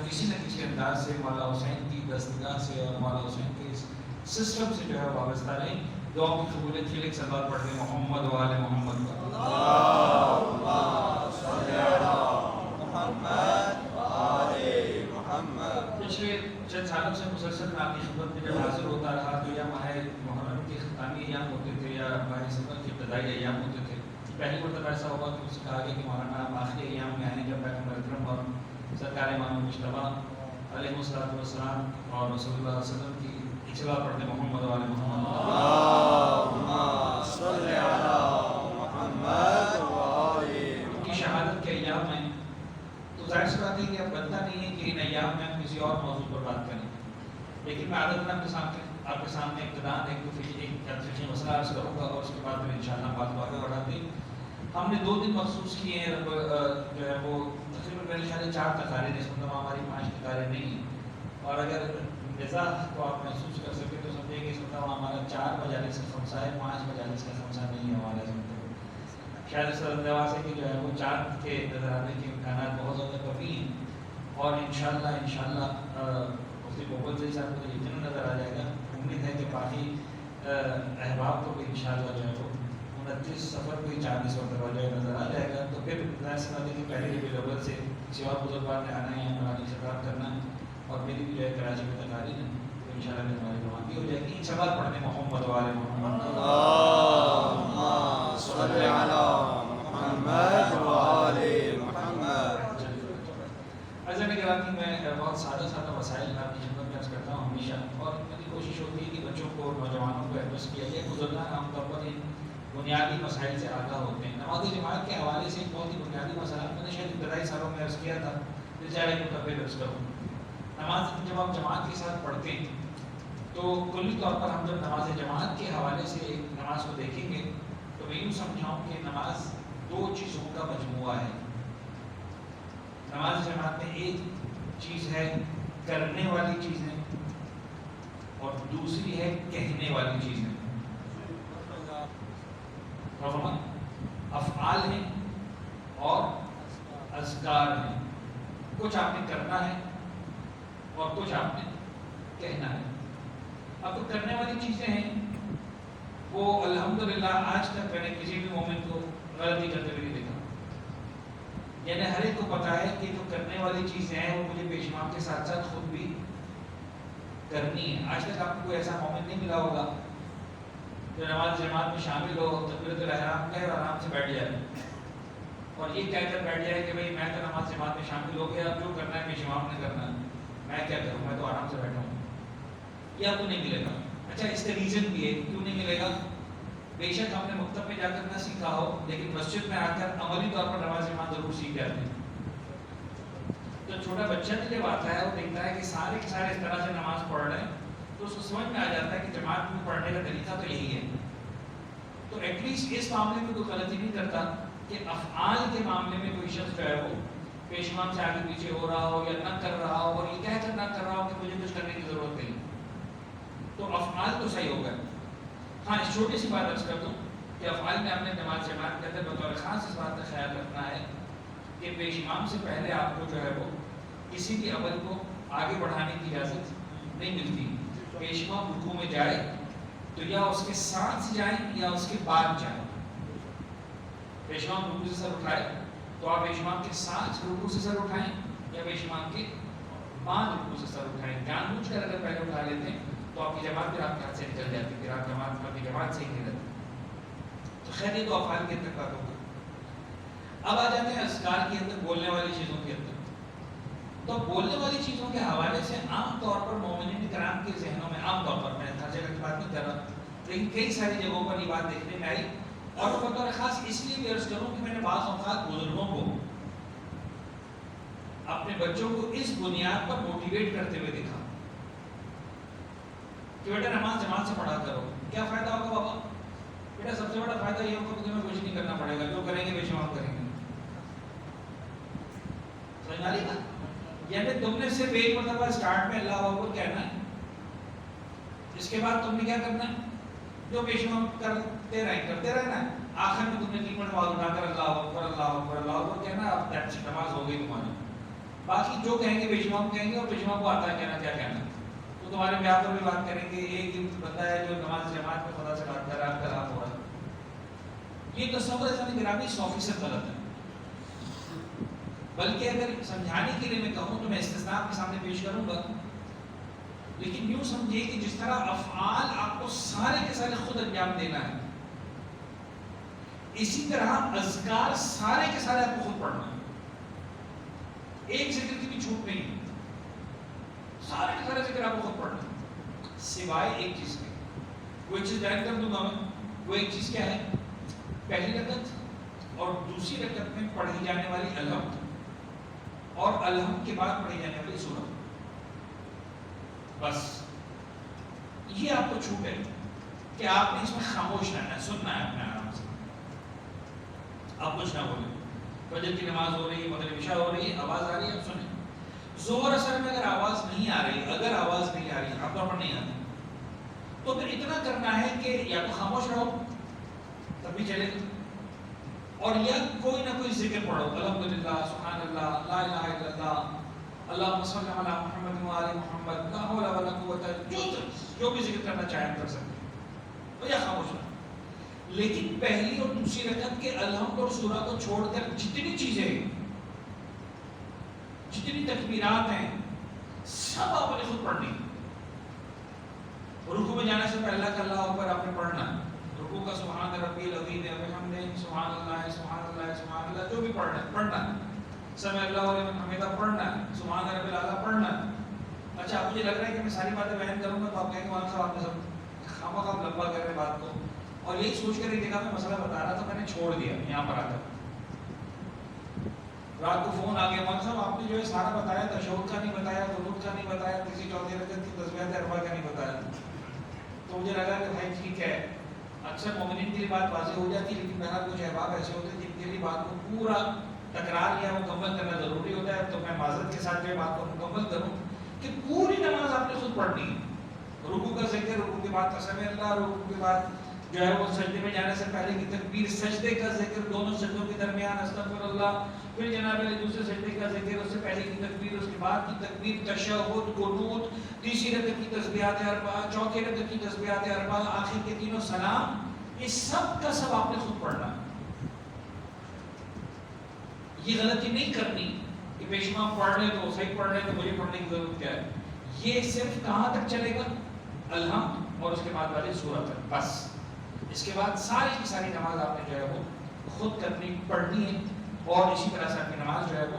کسی نہ کسی انداز سے مولا حسین کی دستگاہ سے اور مولا حسین کے سسٹم سے جو ہے وابستہ رہیں. دعا کی قبولیت کے لیے صلوات پڑھتے ہیں محمد و آل محمد پر. اللہم صلی علی محمد و آل محمد. پچھلے چند سالوں سے مسلسل میں آپ کی خدمت میں جب حاضر ہوتا رہا تو یا ماہ محرم کے اختتامی ایام ہوتے تھے یا ماہ سفر کے ابتدائی ایام ہوتے تھے. پہلی مرتبہ ایسا ہوا کہ مجھ سے کہا گیا کہ مولانا آپ آخری ایام میں آئیں جب پیغمبر اکرم اور سرکار امام مجتبیٰ علیہ الصلوۃ والسلام اور رسول اللہ صلی اللہ علیہ وسلم کی اجتباع پڑھتے محمد و آل محمد. اللہم صلی علی محمد و آل ان کی شہادت کے ایام میں تو ظاہر سی بات ہے کہ اب بنتا نہیں ہے کہ ان ایام میں ہم کسی اور موضوع پر بات کریں. لیکن میں عادت آپ کے سامنے ابتداءً ایک مسئلہ عرض کروں گا اور اس کے بعد پھر انشاءاللہ بات کو آگے بڑھاتے ہیں. ہم نے 2 دن مخصوص کیے ہیں جو ہے وہ تقریباً میرے خیال ہے 4 تقاریر ہیں. اس مطلب ہماری 5 تقاریر نہیں ہیں. اور اگر مزاح کو آپ محسوس کر سکیں تو سمجھیں کہ اس مطلب ہمارا 4 مجالس کا خمسہ ہے, 5 مجالس کا خمسہ نہیں ہے ہمارا. شاید اس انداز ہے کہ جو ہے وہ 4 کے نظر آنے کے امکانات بہت زیادہ کمی ہیں. اور انشاءاللہ مفتی محمد زئی صاحب کو یقیناً نظر آ جائے گا. امید ہے کہ باقی احباب کو بھی انشاءاللہ جو ہے وہ 29 سفر کو ہی 40 مرتبہ جو ہے نظر آ جائے گا. تو پھر ظاہر سی بات ہے کہ پہلے ربیع الاول سے کسی اور بزرگوار نے آنا ہے یا قرآن سے بات کرنا ہے اور میری بھی جو ہے کراچی میں تقاریر ہے تو انشاءاللہ میں ہماری روانگی ہو جائے گی. سوال پڑھنے محمد و آل محمد. اللہم صلی علی محمد و آل محمد. عزیزان گرامی, میں بہت سادہ وسائل آپ کی خدمت میں عرض کرتا ہوں ہمیشہ, اور میری کوشش ہوتی ہے کہ بچوں کو نوجوانوں کو ایڈریس کیا جائے. بزرگان عام طور پر ان بنیادی مسائل سے آگاہ ہوتے ہیں. نماز جماعت کے حوالے سے ایک بہت ہی بنیادی مسئلہ میں نے شاید ابتدائی سالوں میں عرض کیا تھا, پھر چاہے متفق عرض کروں. نماز جب آپ جماعت کے ساتھ پڑھتے ہیں تو کلی طور پر ہم جب نماز جماعت کے حوالے سے نماز کو دیکھیں گے تو میں یوں سمجھاؤں کہ نماز 2 چیزوں کا مجموعہ ہے. نماز جماعت میں ایک چیز ہے کرنے والی چیزیں اور دوسری ہے کہنے والی چیزیں. افعال ہیں اور اذکار ہیں. کچھ آپ نے کرنا ہے اور کچھ آپ نے کہنا ہے. اب تو کرنے والی چیزیں ہیں وہ الحمدللہ آج تک میں نے کسی بھی مومن کو غلطی کرتے ہوئے نہیں دیکھا. یعنی ہر ایک کو پتا ہے کہ جو کرنے والی چیزیں ہیں وہ مجھے پیش امام کے ساتھ ساتھ خود بھی کرنی ہے. آج تک آپ کو کوئی ایسا مومن نہیں ملا ہوگا جو نماز جماعت میں شامل ہو, تکبیرۃ الاحرام کہے اور آرام سے بیٹھ جائے اور یہ کہہ کر بیٹھ جائے کہ بھائی میں تو نماز جماعت میں شامل ہو گیا, اب جو کرنا ہے پیش امام نے کرنا ہے, میں کیا کروں, میں تو آرام سے بیٹھا ہوں. یہ آپ کو نہیں ملے گا. اچھا, اس کا ریزن بھی ہے کیوں نہیں ملے گا. بے شک ہم نے مکتب میں جا کر نہ سیکھا ہو لیکن مسجد میں آ کر عملی طور پر نماز جماعت ضرور سیکھ جاتے ہیں. تو چھوٹا بچہ بھی جب آتا ہے وہ دیکھتا ہے کہ سارے کے سارے اس طرح سے نماز پڑھ رہے ہیں تو اس کو سمجھ میں آ جاتا ہے کہ جماعت میں پڑھنے کا طریقہ تو یہی ہے. تو ایٹ لیسٹ اس معاملے میں کوئی غلطی نہیں کرتا کہ افعال کے معاملے میں کوئی شخص جو ہے وہ پیش امام سے آگے پیچھے ہو رہا ہو یا نہ کر رہا ہو اور یہ کہہ کر نہ کر رہا ہو کہ مجھے کچھ کرنے کی ضرورت نہیں, تو افعال تو صحیح ہو گئے. ہاں, اس چھوٹی سی بات عرض کر دوں کہ افعال میں ہم نے نماز جماعت کے اندر بطور خاص اس بات کا خیال رکھنا ہے کہ پیش امام سے پہلے آپ کو جو ہے وہ کسی بھی عمل کو آگے بڑھانے کی اجازت نہیں ملتی. پیش امام رکوع میں جائے تو یا اس کے ساتھ جائیں یا اس کے بعد جائیں. پیش امام رکوع سے سر اٹھائے تو آپ پیش امام کے ساتھ رکوع سے سر اٹھائیں یا پیش امام کے بعد رکوع سے سر اٹھائیں. جان بوجھ کر اگر پہلے اٹھا لیتے ہیں تو آپ کی جماعت پھر آپ کے ہاتھ سے نکل جاتی ہے, پھر آپ کی جماعت سے ہی نہیں رہتی. تو خیر یہ تو افعال کے اندر بات ہوگا. اب آ جاتے ہیں اذکار کے اندر, بولنے والی چیزوں کے اندر. تو بولنے والی چیزوں کے حوالے سے عام طور پر مومنین کرام کے ذہنوں میں, عام طور پر, میں ہر جگہ کی بات نہیں کر رہا لیکن کئی ساری جگہوں پر یہ بات دیکھنے میں آئی اور بطور خاص اس لیے بھی عرض کروں کہ میں نے بعض اوقات بزرگوں کو اپنے بچوں کو اس بنیاد پر موٹیویٹ کرتے ہوئے دیکھا کہ بیٹا نماز جماعت سے پڑھا کرو. کیا فائدہ ہوگا بابا؟ بیٹا سب سے بڑا فائدہ یہ ہوگا کہ تمہیں کچھ نہیں کرنا پڑے گا, جو کریں گے پیش امام کریں گے. سمجھ آ رہی نا؟ یعنی تم نے صرف ایک مرتبہ اسٹارٹ میں اللہ اکبر کہنا ہے, اس کے بعد تم نے کیا کرنا ہے, جو پیش امام کرتے رہنا ہے. آخر میں تم نے 3 مرتبہ اٹھا کر اللہ اکبر اللہ اکبر اللہ اکبر کہنا ہے. اب نماز ہو گئی تمہاری. باقی جو کہیں گے پیشوا کو کہیں گے، اور پیشوا کو آتا ہے کہنا کیا کہنا. تو تمہارے بیاہ پر بھی بات کریں گے. ایک ہی بندہ ہے جو نماز جماعت میں خدا سے بات کر رہا ہے، کلام ہو رہا ہے. یہ تصور ہے گرامی 100% غلط ہے. بلکہ اگر سمجھانے کے لیے میں کہوں تو میں استثناء کے سامنے پیش کروں گا، لیکن یوں سمجھیے کہ جس طرح افعال آپ کو سارے کے سارے خود انجام دینا ہے، اسی طرح اذکار سارے کے سارے آپ کو خود پڑھنا ہے. ایک ذکر کی بھی چھوٹ نہیں ہے، سارے کے سارے ذکر آپ کو خود پڑھنا ہے، سوائے ایک چیز کے. وہ ایک چیز بیان کر دوں گا میں. وہ ایک چیز کیا ہے؟ پہلی رکعت اور دوسری رکعت میں پڑھی جانے والی الحمد، اور الحمد کے بعد پڑھی جانے والی سورت. بس یہ آپ کو چھوٹ ہے کہ آپ نے اس میں خاموش رہنا ہے، سننا ہے اپنے آرام سے. آپ کچھ نہ بولیں. فجر کی نماز ہو رہی ہے، مغرب عشاء ہو رہی ہے، آواز آ رہی ہے، آپ سنیں. ظہر اثر میں اگر آواز نہیں آ رہی، اگر آواز نہیں آ رہی، آپ طور پر نہیں آتی، تو پھر اتنا کرنا ہے کہ یا تو خاموش رہو تب بھی چلے گا، اور یا کوئی نہ کوئی ذکر پڑھو. الحمدللہ، سبحان اللہ، لا الہ الا اللہ، اللہم صلی علی محمد و آل محمد، لا حول ولا قوت، جو بھی ذکر کرنا چاہیں کر سکتے ہیں، تو یا خاموش رہو. لیکن پہلی اور دوسری رکعت کے الحمد اور سورہ کو چھوڑ کر جتنی چیزیں، جتنی تکبیرات ہیں، سب آپ نے خود پڑھنی. رکوع میں جانے سے پہلا کا اللہ اکبر آپ نے پڑھنا. رکوع کا سبحان ربی العظیم وبحمدہ، سبحان اللہ سبحان اللہ سبحان اللہ، جو بھی پڑھنا. سمع اللہ لمن حمدہ پڑھنا، سبحان ربی الاعلیٰ پڑھنا. اچھا مجھے لگ رہا ہے کہ میں ساری باتیں بیان کروں گا تو آپ کہیں گے مولانا صاحب آپ نے سب خامخواہ لمبا کر رہے بات کو، اور یہی سوچ کر ایک جگہ میں مسئلہ بتا رہا تھا، میں نے چھوڑ دیا یہاں پر آ کر. رات کو فون آ گیا، مولانا صاحب آپ نے جو ہے سارا بتایا، تشہد کا نہیں بتایا، قنوت کا نہیں بتایا، کسی چوتھی رکعت کی تسبیحات اربع کا نہیں بتایا. تو مجھے لگا کہ بھائی ٹھیک ہے، اکثر مومنین کے لیے بات واضح ہو جاتی ہے، لیکن بہرحال کچھ احباب ایسے ہوتے ہیں جن کے لیے بات کو پورا تکرار یا مکمل کرنا ضروری ہوتا ہے. تو میں معذرت کے ساتھ جو ہے بات کو مکمل کروں کہ پوری نماز آپ نے خود پڑھنی ہے. رکوع کا ذکر، رکوع کے بعد قسم اللہ، رکوع کے بعد جو ہے وہ سجدے میں جانے سے پہلے کی تکبیر، سجدے کا ذکر، دونوں سجدوں کے درمیان استغفر اللہ، پھر جناب علی دوسرے سجدے کا ذکر، اس سے پہلے کی تکبیر، اس کے بعد کی تکبیر، تشہد، قنوت، تیسری رکعت کی تسبیحات اربع، چوتھی رکعت کی تسبیحات اربع، آخر کے تینوں سلام. یہ سب کا سب آپ نے خود پڑھنا. یہ غلطی نہیں کرنی کہ پیشوا پڑھ لے تو صحیح پڑھ لے تو مجھے پڑھنے کی ضرورت کیا ہے. یہ صرف کہاں تک چلے گا؟ الحمد اور اس کے بعد والی سورت ہے، بس. اس کے بعد ساری کی ساری نماز آپ نے جو ہے وہ خود کرنی پڑھنی ہے، اور اسی طرح سے آپ کی نماز جو ہے وہ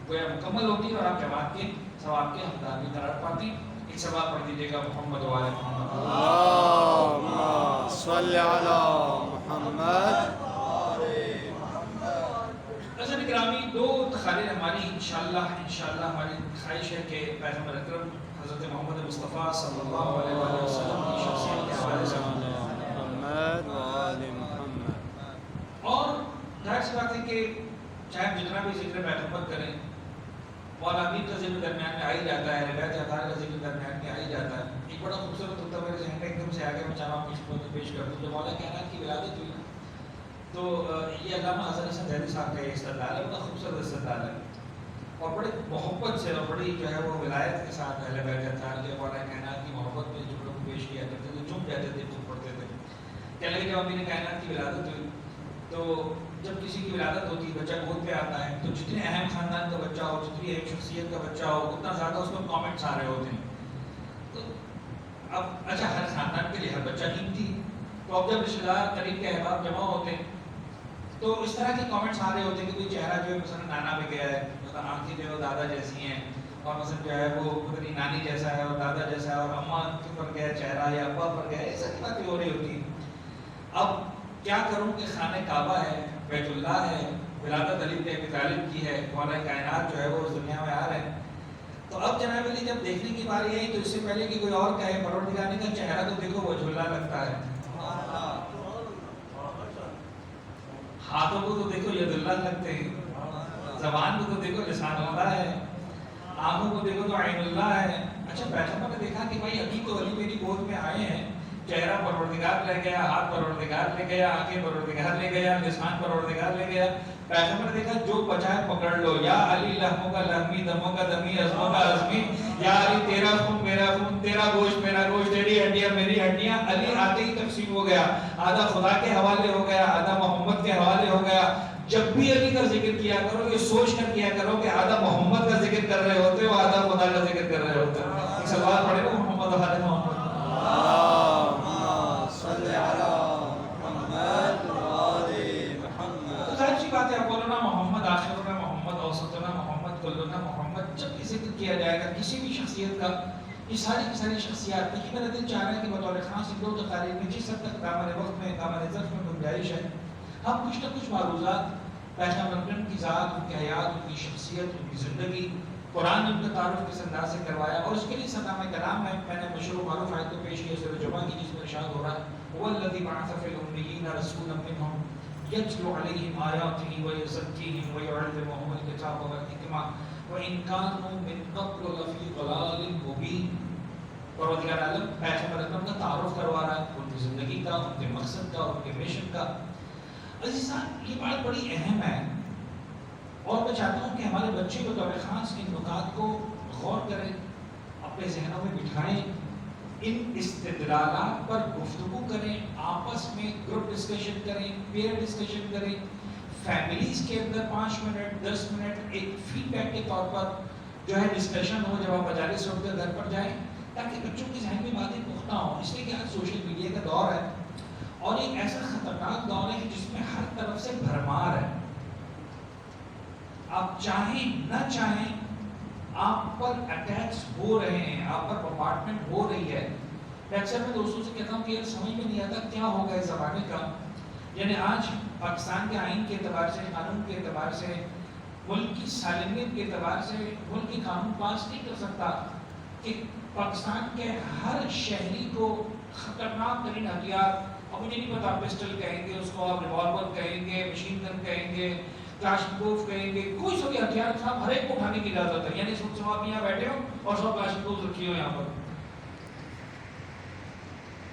مکمل ہوتی ہے، اور آپ جماعت کے ثواب کے حقدار بھی قرار پاتی. ایک ثواب پڑھ دیجیے گا محمد و آل محمد. اللہم صلی علی محمد. حضرت گرامی، دو تقاریر ہماری انشاءاللہ ہماری خواہش ہے کہ پیغمبر اکرم حضرت محمد مصطفیٰ صلی اللہ علیہ وآلہ وسلم کی شخصیت کے حوالے سے محمد و آل محمد. اور ظاہر سی بات ہے کہ چاہے ہم جتنا بھی ذکر پیغمبر کریں، مولا امیر کا ذکر درمیان میں آ ہی جاتا ہے، روایت اطہار کا ذکر درمیان میں آ ہی جاتا ہے. ایک بڑا خوبصورت ہوتا میرے ذہن میں ایک دم سے آ گیا، میں چاہوں آپ کو پیش کر دوں. جو مولا کائنات کی ولادت ہوئی، تو یہ علامہ حسن حسن دہلوی صاحب کا یہ استدلال ہے، بڑا خوبصورت استدلال ہے، اور بڑے محبت سے اور بڑی جو ہے وہ ولایت کے ساتھ اہل بیت اطہار کے مولا کائنات کی محبت میں جو لوگ پیش کیا کرتے تھے، جھک جاتے تھے، خود پڑھتے تھے. کہنے لگے جب امیر کائنات کی ولادت ہوئی، تو جب کسی کی ولادت ہوتی ہے، بچہ گود پہ آتا ہے، تو جتنے اہم خاندان کا بچہ ہو، جتنی اہم شخصیت کا بچہ ہو، اتنا زیادہ اس پر کامنٹس آ رہے ہوتے ہیں. تو اب اچھا ہر خاندان کے لیے ہر بچہ قیمتی، تو اب جب رشتہ دار قریب کے احباب جمع ہوتے ہیں تو اس طرح کے کامنٹس آ رہے ہوتے ہیں کہ کوئی چہرہ جو ہے مثلا نانا پہ گیا ہے، مثلا آنکھیں جو ہے وہ دادا جیسی ہیں، اور مثلا جو ہے وہ پتنی نانی جیسا ہے اور دادا جیسا ہے، اور اماں کے پر گیا چہرہ یا ابا پر گیا، یہ ساری باتیں ہو رہی ہوتی ہیں. اب کیا کروں کہ خانہ کعبہ ہے، بیت اللہ ہے، ولادت علی بن ابی طالب کی ہے، مولا کائنات جو ہے وہ اس دنیا میں آ رہے ہیں. تو اب جناب علی جب دیکھنے کی باری آئی تو اس سے پہلے کہ کوئی اور کہے پروردگار کا چہرہ تو دیکھو وہ جھولا لگتا ہے، ہاتھوں کو تو دیکھو ید اللہ لگتے ہیں، زبان کو تو دیکھو لسان اللہ ہے، آنکھوں کو دیکھو تو عین اللہ ہے. اچھا پیغمبر نے دیکھا کہ بھائی ابھی تو علی میری گود میں آئے ہیں، چہرہ پروردگار لے گیا، ہاتھ پروردگار لے گیا، آنکھیں پروردگار لے گیا، لسان پروردگار لے گیا. پیغمبر نے دیکھا جو بچائے پکڑ لو. یا علی لحموں کا لحمی، دموں کا دمی، عظموں کا عظمی. یا علی تیرا خون میرا خون، تیرا گوشت میرا گوشت، تیری ہڈیاں میری ہڈیاں. علی آتے ہی تقسیم ہو گیا. آدھا خدا کے حوالے ہو گیا، آدھا محمد کے حوالے ہو گیا. جب بھی علی کا ذکر کیا کرو یہ سوچ کر کیا کرو کہ آدھا محمد کا ذکر کر رہے ہوتے ہو، آدھا خدا کا ذکر کر رہے ہوتے ہو. ایک سوال پڑھے گا محمد وآل محمد. بات ہے اولنا محمد، آخرنا محمد، اوسطنا محمد، کلنا محمد. جب بھی ذکر کیا جائے گا کسی بھی شخصیت کا، یہ ساری کی ساری شخصیات، دیکھیے میرا دل چاہ رہا ہے کہ بطور خاص ان دو تقاریر میں جس حد تک دامن وقت میں دامن ظرف میں گنجائش ہے، ہم کچھ نہ کچھ معروضات پیغمبر کی ذات، ان کی حیات، ان کی شخصیت، ان کی زندگی، قرآن نے ان کا تعارف کس انداز سے کروایا. اور اس کے لیے صدام کلام میں نے مشہور و معروف آیت کو پیش کی سورہ جمعہ کی، جس میں ارشاد ہو رہا ہے هو الذی بعث فی الامیین رسولا منہم یتلو علیہم آیاتہ ویزکیہم ویعلمہم الکتاب والحکمہ وإن كانوا من قبل لفی ضلال مبین. پروردگار عالم پیغمبر اکرم کا تعارف کروا رہا ہے، ان کی زندگی کا، ان کے مقصد کا، ان کے مشن کا. عزیزان یہ بات بڑی اہم ہے، اور میں چاہتا ہوں کہ ہمارے بچے بطور خاص ان نکات کو غور کریں، اپنے ذہنوں میں بٹھائیں، ان استدلالات پر گفتگو کریں، آپس میں گروپ ڈسکشن کریں، پیئر ڈسکشن کریں، فیملیز کے اندر 5 منٹ 10 منٹ ایک فیڈ بیک کے طور پر جو ہے ڈسکشن ہو جب آپ مجالس اٹھ کر گھر پر جائیں، تاکہ بچوں کے ذہن میں باتیں پختہ ہوں. اس لیے کہ آج سوشل میڈیا کا دور ہے، اور ایک ایسا خطرناک دور ہے جس میں ہر طرف سے بھرمار ہے. آپ چاہیں نہ چاہیں آپ پر اٹیکس ہو رہے ہیں، آپ پر بمبارڈمنٹ ہو رہی ہے. میں اکثر میں دوستوں سے کہتا ہوں کہ یہ سمجھ میں نہیں آتا کیا ہوگا اس زمانے کا. یعنی آج پاکستان کے آئین کے اعتبار سے، قانون کے اعتبار سے، ملک کی سالمیت کے اعتبار سے ملک کی قانون پاس نہیں کر سکتا کہ پاکستان کے ہر شہری کو خطرناک ترین ہتھیار، اب مجھے نہیں پتا پسٹل کہیں گے اس کو، آپ ریوالور کہیں گے، مشین گن کہیں گے، کلاشنکوف کہیں گے، کوئی سا بھی ہتھیار صاحب ہر ایک کو اٹھانے کی اجازت ہے. یعنی اس وقت آپ یہاں بیٹھے ہو اور 100 کلاشنکوف رکھی ہو یہاں پر،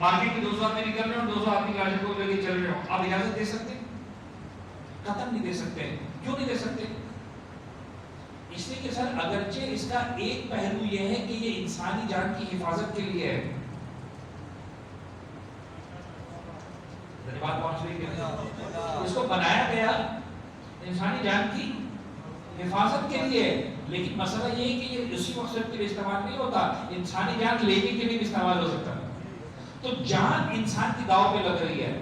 مارکیٹ میں 200 آدمی نکل رہے ہو، 200 آدمی کلاشنکوف لے کے چل رہے ہو، آپ اجازت دے سکتے؟ قطعاً نہیں دے سکتے. کیوں نہیں دے سکتے؟ اس لیے کہ سر اگرچہ اس کا ایک پہلو یہ ہے کہ یہ انسانی جان کی حفاظت کے لیے ہے. بات پہنچ رہی ہے، اس کو بنایا گیا انسانی جان کی حفاظت کے لیے، لیکن مسئلہ یہ ہے کہ یہ اسی مقصد کے لیے استعمال نہیں ہوتا، انسانی جان لینے کے لیے بھی استعمال ہو سکتا ہے. تو جان انسان کی داؤ پہ لگ رہی ہے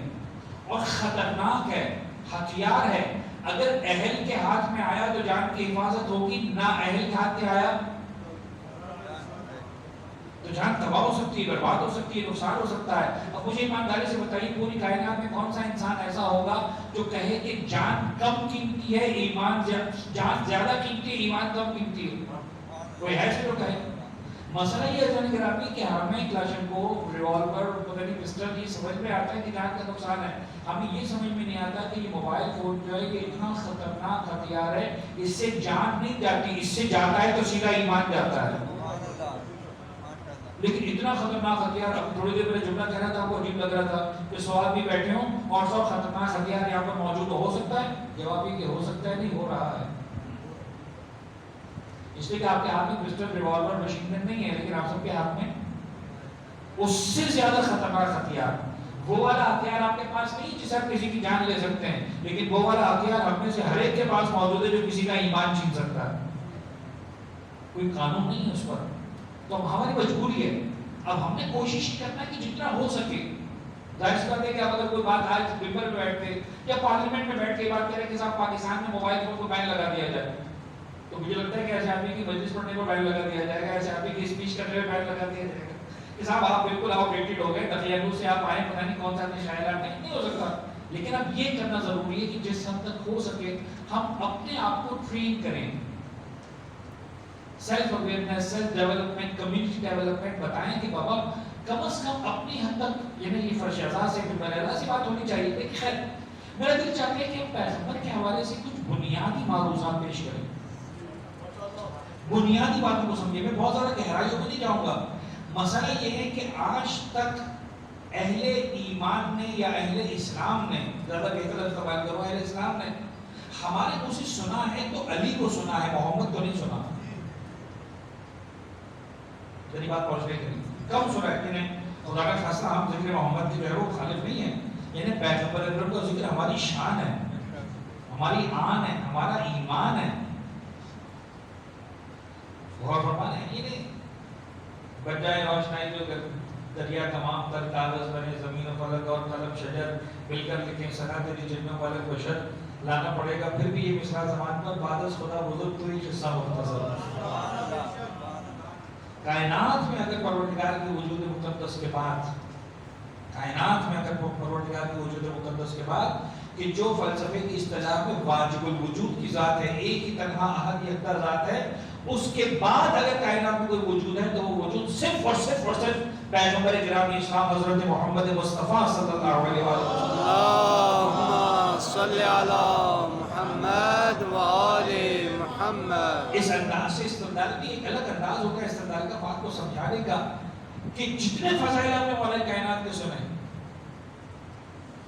اور خطرناک ہے، ہتھیار ہے. اگر اہل کے ہاتھ میں آیا تو جان کی حفاظت ہوگی، نہ اہل کے ہاتھ میں آیا تو جان تباہ ہو سکتی ہے، برباد ہو سکتی ہے، نقصان ہو سکتا ہے. اب مجھے ایمانداری سے بتائیے پوری کائنات میں کون سا انسان ایسا ہوگا جو کہے کہ جان کم قیمتی ہے، ایمان جان زیادہ قیمتی ہے، ایمان کم قیمتی ہے؟ کوئی ہے جو کہے؟ مسئلہ یہ ہے جان گرامی کہ ہمیں کلاشنکوف، ریوالور، پتہ نہیں پسٹل، یہ سمجھ میں آتا ہے کہ جان کا نقصان ہے. ہمیں یہ سمجھ میں نہیں آتا کہ یہ موبائل فون جو ہے یہ اتنا خطرناک ہتھیار ہے، اس سے جان نہیں جاتی، اس سے جاتا ہے تو سیدھا ایمان جاتا ہے. لیکن اتنا خطرناک ہتھیار، اب تھوڑی دیر پہلے جملہ کہہ رہا تھا، آپ کو عجیب لگ رہا تھا کہ 100 آدمی بیٹھے ہوں اور 100 خطرناک ہتھیار یہاں پر موجود ہو سکتا ہے؟ جواب یہ کہ ہو سکتا ہے، نہیں ہو رہا ہے. اس لیے کہ آپ کے ہاتھ میں پسٹل، ریوالور، مشین گن نہیں ہے، لیکن آپ سب کے ہاتھ میں اس سے زیادہ خطرناک ہتھیار، وہ والا ہتھیار آپ کے پاس نہیں جس سے آپ کسی کی جان لے سکتے ہیں، لیکن وہ والا ہتھیار ہم میں سے ہر ایک کے پاس موجود ہے جو کسی کا ایمان چھین سکتا ہے. کوئی قانون نہیں ہے اس پر. تو ہماری مجبوری ہے، اب ہم نے کوشش کرنا کہ جتنا ہو سکے. ظاہر سی بات ہے کہ اب اگر کوئی بات آج ممبر پہ بیٹھ کے یا پارلیمنٹ میں بیٹھ کے بات کرے کہ صاحب پاکستان میں موبائل فون کو بین لگا دیا جائے، تو مجھے لگتا ہے کہ ایسے آدمی کی مجلس پڑھنے کو بین لگا دیا جائے گا، ایسے آدمی کی اسپیچ کرنے میں بین لگا دیا جائے گا کہ صاحب آپ بالکل آؤٹ ڈیٹڈ ہو گئے، دقیانوس سے آپ آئے، پتہ نہیں کون سا شاعر نہیں ہو سکتا. لیکن اب یہ کرنا ضروری ہے کہ جس حد تک ہو سکے ہم اپنے آپ کو ٹرین کریں. Self awareness, self development, community development بتائیں کہ بابا کم از کم اپنی حد تک، یعنی یہ فرش ازا سے بنیادہ سی بات ہونی چاہیے. لیکن خیر میرا دل چاہتا ہے کہ ہم پیغمبر کے حوالے سے کچھ بنیادی معروضات پیش کریں، بنیادی باتوں کو سمجھیں. میں بہت زیادہ گہرائیوں میں نہیں جاؤں گا. مسئلہ یہ ہے کہ آج تک اہل ایمان نے یا اہل اسلام نے، زیادہ بہتر استعمال کرو، اہل اسلام نے ہمارے منہ سے سنا ہے تو علی کو سنا ہے، محمد کو نہیں سنا. میری بات پہنچ گئی کہ کم سنا ہے کہ نہیں؟ خدا کا خاصہ ہم ذکر محمد کی جو ہے وہ خالف نہیں ہے، یعنی پیغمبر اکرم کا ذکر ہماری شان ہے، ہماری آن ہے، ہمارا ایمان ہے. غور فرمانا ہے، یہ نہیں بجائے روشنائی جو دریا تمام تر کاغذ بنے، زمین و فلک اور قلم شجر مل کر لکھیں، سنا تیری جنوں والے بشر لانا پڑے گا. پھر بھی یہ مثال زمان پر بادس خدا بزرگ تو ہی قصہ مختصر. کائنات میں اگر پروردگار کی وجود مقدس کے بعد، کائنات میں اگر پروردگار کی وجود مقدس کے بعد کہ جو فلسفے کی اصطلاح میں واجب الوجود کی ذات ہے، ایک ہی تنہا احد یکتا ذات ہے، اس کے بعد اگر کائنات میں کوئی وجود ہے تو وہ وجود صرف اور صرف پیغمبر گرامی اسلام حضرت محمد مصطفیٰ صلی اللہ علیہ وسلم. اللہم صلی علی محمد و آل محمد. اس انداز سے استدلال بھی ایک الگ انداز ہوگا استدلال کا، بات کو سمجھانے کا کہ جتنے فضائل آپ نے مولا کائنات کے سنے،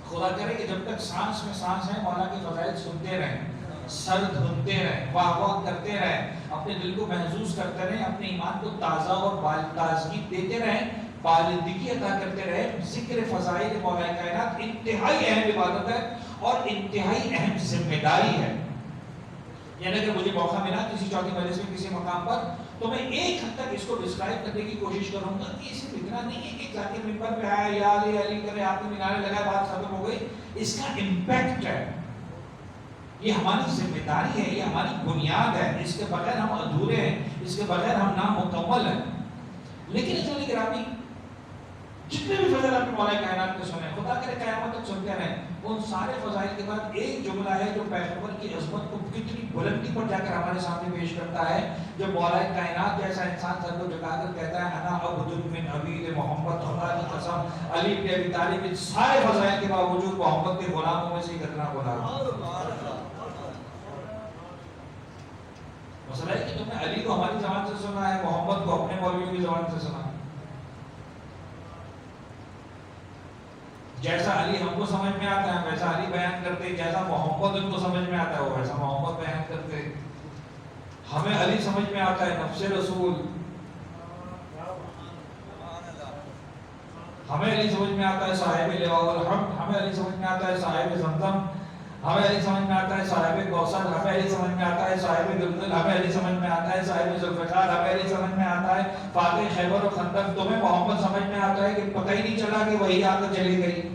خدا کرے کہ جب تک سانس میں سانس ہے مولا کے فضائل سنتے رہیں، سر دھنتے رہیں، واہ واہ کرتے رہیں، اپنے دل کو محسوس کرتے رہیں، اپنے ایمان کو تازہ اور تازگی دیتے رہیں، بالندگی عطا کرتے رہیں. ذکر فضائل مولا کائنات انتہائی اہم عبادت ہے اور انتہائی اہم ذمہ داری ہے. یعنی کہ مجھے موقع ملا کسی چوتھی مجلس میں کسی مقام پر تو میں ایک حد تک اس کو ڈسکرائب کرنے کی کوشش کروں گا کہ اسے اتنا نہیں ہے کہ ذاکر منبر پہ آیا یا علی علی کرے آپ نے مینارے لگائے بات ختم ہو گئی. اس کا امپیکٹ ہے، یہ ہماری ذمہ داری ہے، یہ ہماری بنیاد ہے، اس کے بغیر ہم ادھورے ہیں، اس کے بغیر ہم نامکمل ہیں. لیکن اس گرامی جتنے بھی فضائل آپ نے مولا کائنات کے سنے، خدا کرے قیامت تک سنتے رہیں، ان سارے فضائل کے بعد ایک جملہ ہے جو پیغمبر کی عظمت کو کتنی بلندی پر جا کر ہمارے سامنے پیش کرتا ہے. جو مولا کائنات جیسا انسان سر کو جھکا کر کہتا ہے انا عبد من عبید محمد، خدا کی قسم علی بن ابی طالب ان سارے فضائل کے باوجود محمد کے غلاموں میں سے کتنا غلام. مسئلہ ہے کہ تم نے علی کو ہماری زبان سے سنا ہے، محمد کو اپنے مولویوں کی زبان سے سنا. جیسا علی ہم کو سمجھ میں آتا ہے ویسا علی بیان کرتے، جیسا محمد ان کو سمجھ میں آتا ہے وہ ویسا محمد بیان کرتے. ہمیں علی سمجھ میں آتا ہے نفس رسول، ہمیں علی سمجھ میں آتا ہے صاحب لواء الحمد، ہمیں علی سمجھ میں آتا ہے صاحب زمزم، ہمیں علی سمجھ میں آتا ہے صاحب کوثر، ہمیں علی سمجھ میں آتا ہے صاحب دلدل، ہمیں علی سمجھ میں آتا ہے صاحب ذوالفقار، ہمیں علی سمجھ میں آتا ہے فاتح خیبر و خندق. تمہیں محمد سمجھ میں آتا ہے کہ پتہ ہی نہیں چلا کہ وہی آ کر چلی گئی.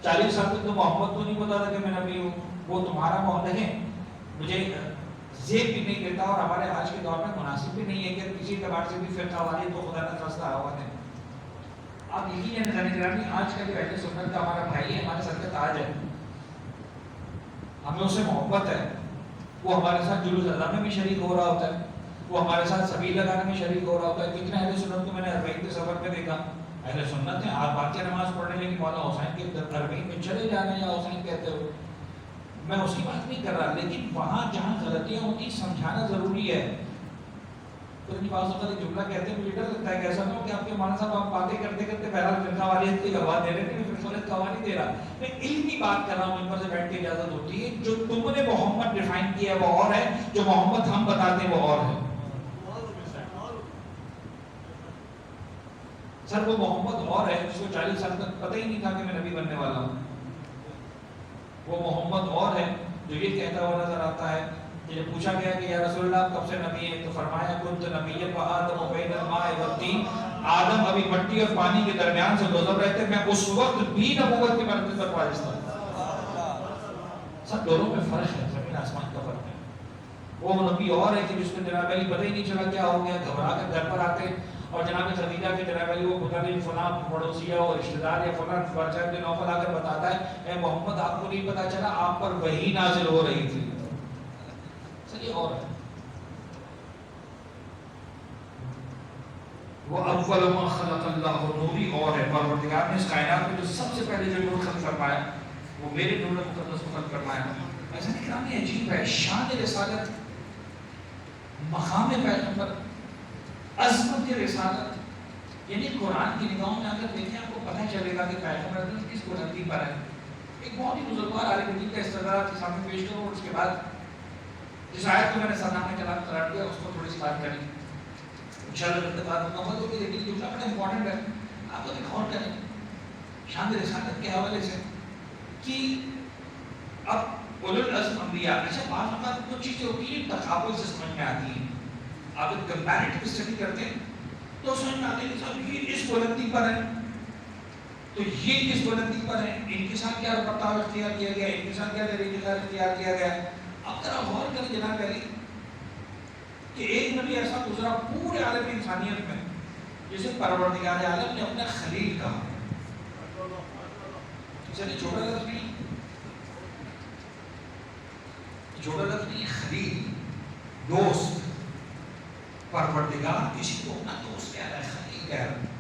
40 سال تک تو محمد کو نہیں پتا تھا کہ میں نبی ہوں. وہ تمہارا محمد ہے، مجھے زیب بھی نہیں دیتا اور ہمارے آج کے دور میں مناسب بھی نہیں ہے کہ کسی اعتبار سے بھی فرقہ والی تو خدا کا خاصہ ہوا ہے. آپ یہی ہے نظر گرامی، آج کا جو اہل سنت کا ہمارا بھائی ہے، ہمارے سر کا تاج ہے، ہمیں اسے محبت ہے. وہ ہمارے ساتھ جلوس ادا میں بھی شریک ہو رہا ہوتا ہے، وہ ہمارے ساتھ سبیل لگانے میں شریک ہو رہا ہوتا ہے. کتنے اہل سنت کو میں نے اربعین کے سفر میں دیکھا، اہل سنت ہیں، آپ باقی نماز پڑھنے لیکن مولا حسین کے اربعین میں چلے جانے یا حسین کہتے ہو. میں اس کی بات نہیں کر رہا، لیکن وہاں جہاں غلطیاں ہوتی سمجھانا ضروری ہے. تو ان کی بعض اوقات جملہ کہتے ہیں مجھے ڈر لگتا ہے کہ ایسا نہ ہو کہ آپ کے مولانا صاحب آپ باتیں کرتے کرتے بہرحال فرقہ والیت کی گواہ دے رہے تھے، میں فرقہ گواہ نہیں دے رہا، میں علمی بات کر رہا ہوں. ان پر سے بیٹھ کے اجازت ہوتی ہے. جو تم نے محمد ڈیفائن کیا ہے وہ اور ہے، جو محمد ہم بتاتے ہیں وہ اور ہے. سر وہ محمد اور ہے جس کو 40 سال تک پتہ ہی نہیں تھا کہ میں نبی بننے والا ہوں. وہ محمد اور ہے جو یہ کہتا ہوا نظر آتا ہے کہ جب پوچھا گیا کہ یا رسول اللہ آپ کب سے نبی ہیں تو فرمایا کنت نبی وآدم بین الماء والطین، آدم ابھی مٹی اور پانی کے درمیان سے گزر رہے تھے، میں اس وقت بھی نبوت کے مرتبے پر فائز تھا. سب دونوں میں فرق ہے، زمین آسمان کا فرق ہے. وہ نبی اور ہے کہ جس کو جناب علی پتہ ہی نہیں چلا کیا ہو گیا، گھبرا کر گھر پر آتے اور جناب خدیجہ کے جناب علی وہ پتہ نہیں فلاں پڑوسیہ اور رشتہ دار یا فلاں ورثہ کے نوفل آ کر بتاتا ہے اے محمد آپ کو نہیں پتہ چلا آپ پر وحی نازل ہو رہی تھی. چلیے اور ہے وہ اول ما خلق اللہ نوری اور ہے. پروردگار نے اس کائنات میں جو سب سے پہلے جو نور خلق فرمایا وہ میرے نور مقدس کو خلق فرمایا. ایسا نہیں کہنا یہ عجیب ہے، شان رسالت، مقام پیغمبر، عظمت رسالت، یعنی قرآن کی نگاہوں میں اگر دیکھیں آپ کو پتہ چلے گا کہ پیغمبر اکرم کس بلندی پر ہے. ایک بہت ہی بزرگوار عالم دین کا استدلال کے سامنے پیش کروں اور اس کے بعد جس آیت کو میں نے سرنامہ کلام قرار دیا اس کو تھوڑی سی بات کریں انشاءاللہ اتفاق مکمل ہوگی. لیکن جملہ بڑا امپورٹنٹ ہے, آپ کو ایک غور کریں شان رسالت کے حوالے سے کہ اب اولو العزم انبیاء, اچھا بعض اوقات کچھ چیزیں ہوتی ہیں تقابل سے سمجھ میں آتی ہیں. آپ ایک کمپیریٹیو اسٹڈی کرتے ہیں تو سمجھ میں آتے ہیں کہ صاحب یہ اس بلندی پر ہے تو یہ کس بلندی پر ہے, ان کے ساتھ کیا برتاؤ اختیار کیا گیا, ان کے ساتھ کیا طریقہ اختیار کیا گیا. اب ذرا غور کریں جناب پہلے کہ ایک نبی ایسا گزرا پورے عالم انسانیت میں جسے پروردگار عالم نے اپنا خلیل کہا. چلیے چھوٹا لفظ نہیں, چھوٹا لفظ نہیں, خلیل دوست. پروردگار کسی کو اپنا دوست کہہ رہا ہے, خلیل کہہ رہا ہے.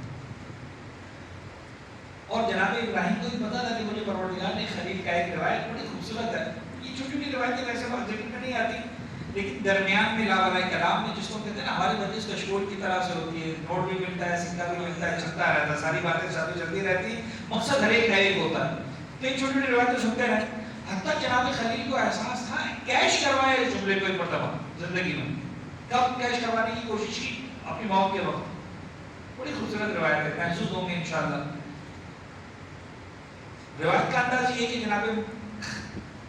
اور جناب ابراہیم کو بھی پتا تھا کہ مجھے پروردگار نے خلیل کا. ایک روایت بڑی خوبصورت ہے, یہ چھوٹی چھوٹی روایتیں ویسے بہت ذکر میں نہیں آتی لیکن درمیان میں لاوالہ کلام میں جس کو کہتے ہیں نا ہماری بندش کشکول کی طرح سے ہوتی ہے, نوٹ بھی ملتا ہے, سکہ بھی ملتا ہے, چلتا رہتا ہے, ساری باتیں ساتھ چلتی رہتی, مقصد ہر ایک کا ایک ہوتا ہے. تو یہ چھوٹی چھوٹی روایتیں سنتے رہے. حتیٰ جناب خلیل کو احساس تھا, کیش کروایا اس جملے کو ایک مرتبہ زندگی میں. کب کیش کروانے کی کوشش کی؟ اپنی موت کے وقت. بڑی خوبصورت روایت ہے, محسوس ہوں گے انشاءاللہ. روایت کا انداز یہ ہے کہ جناب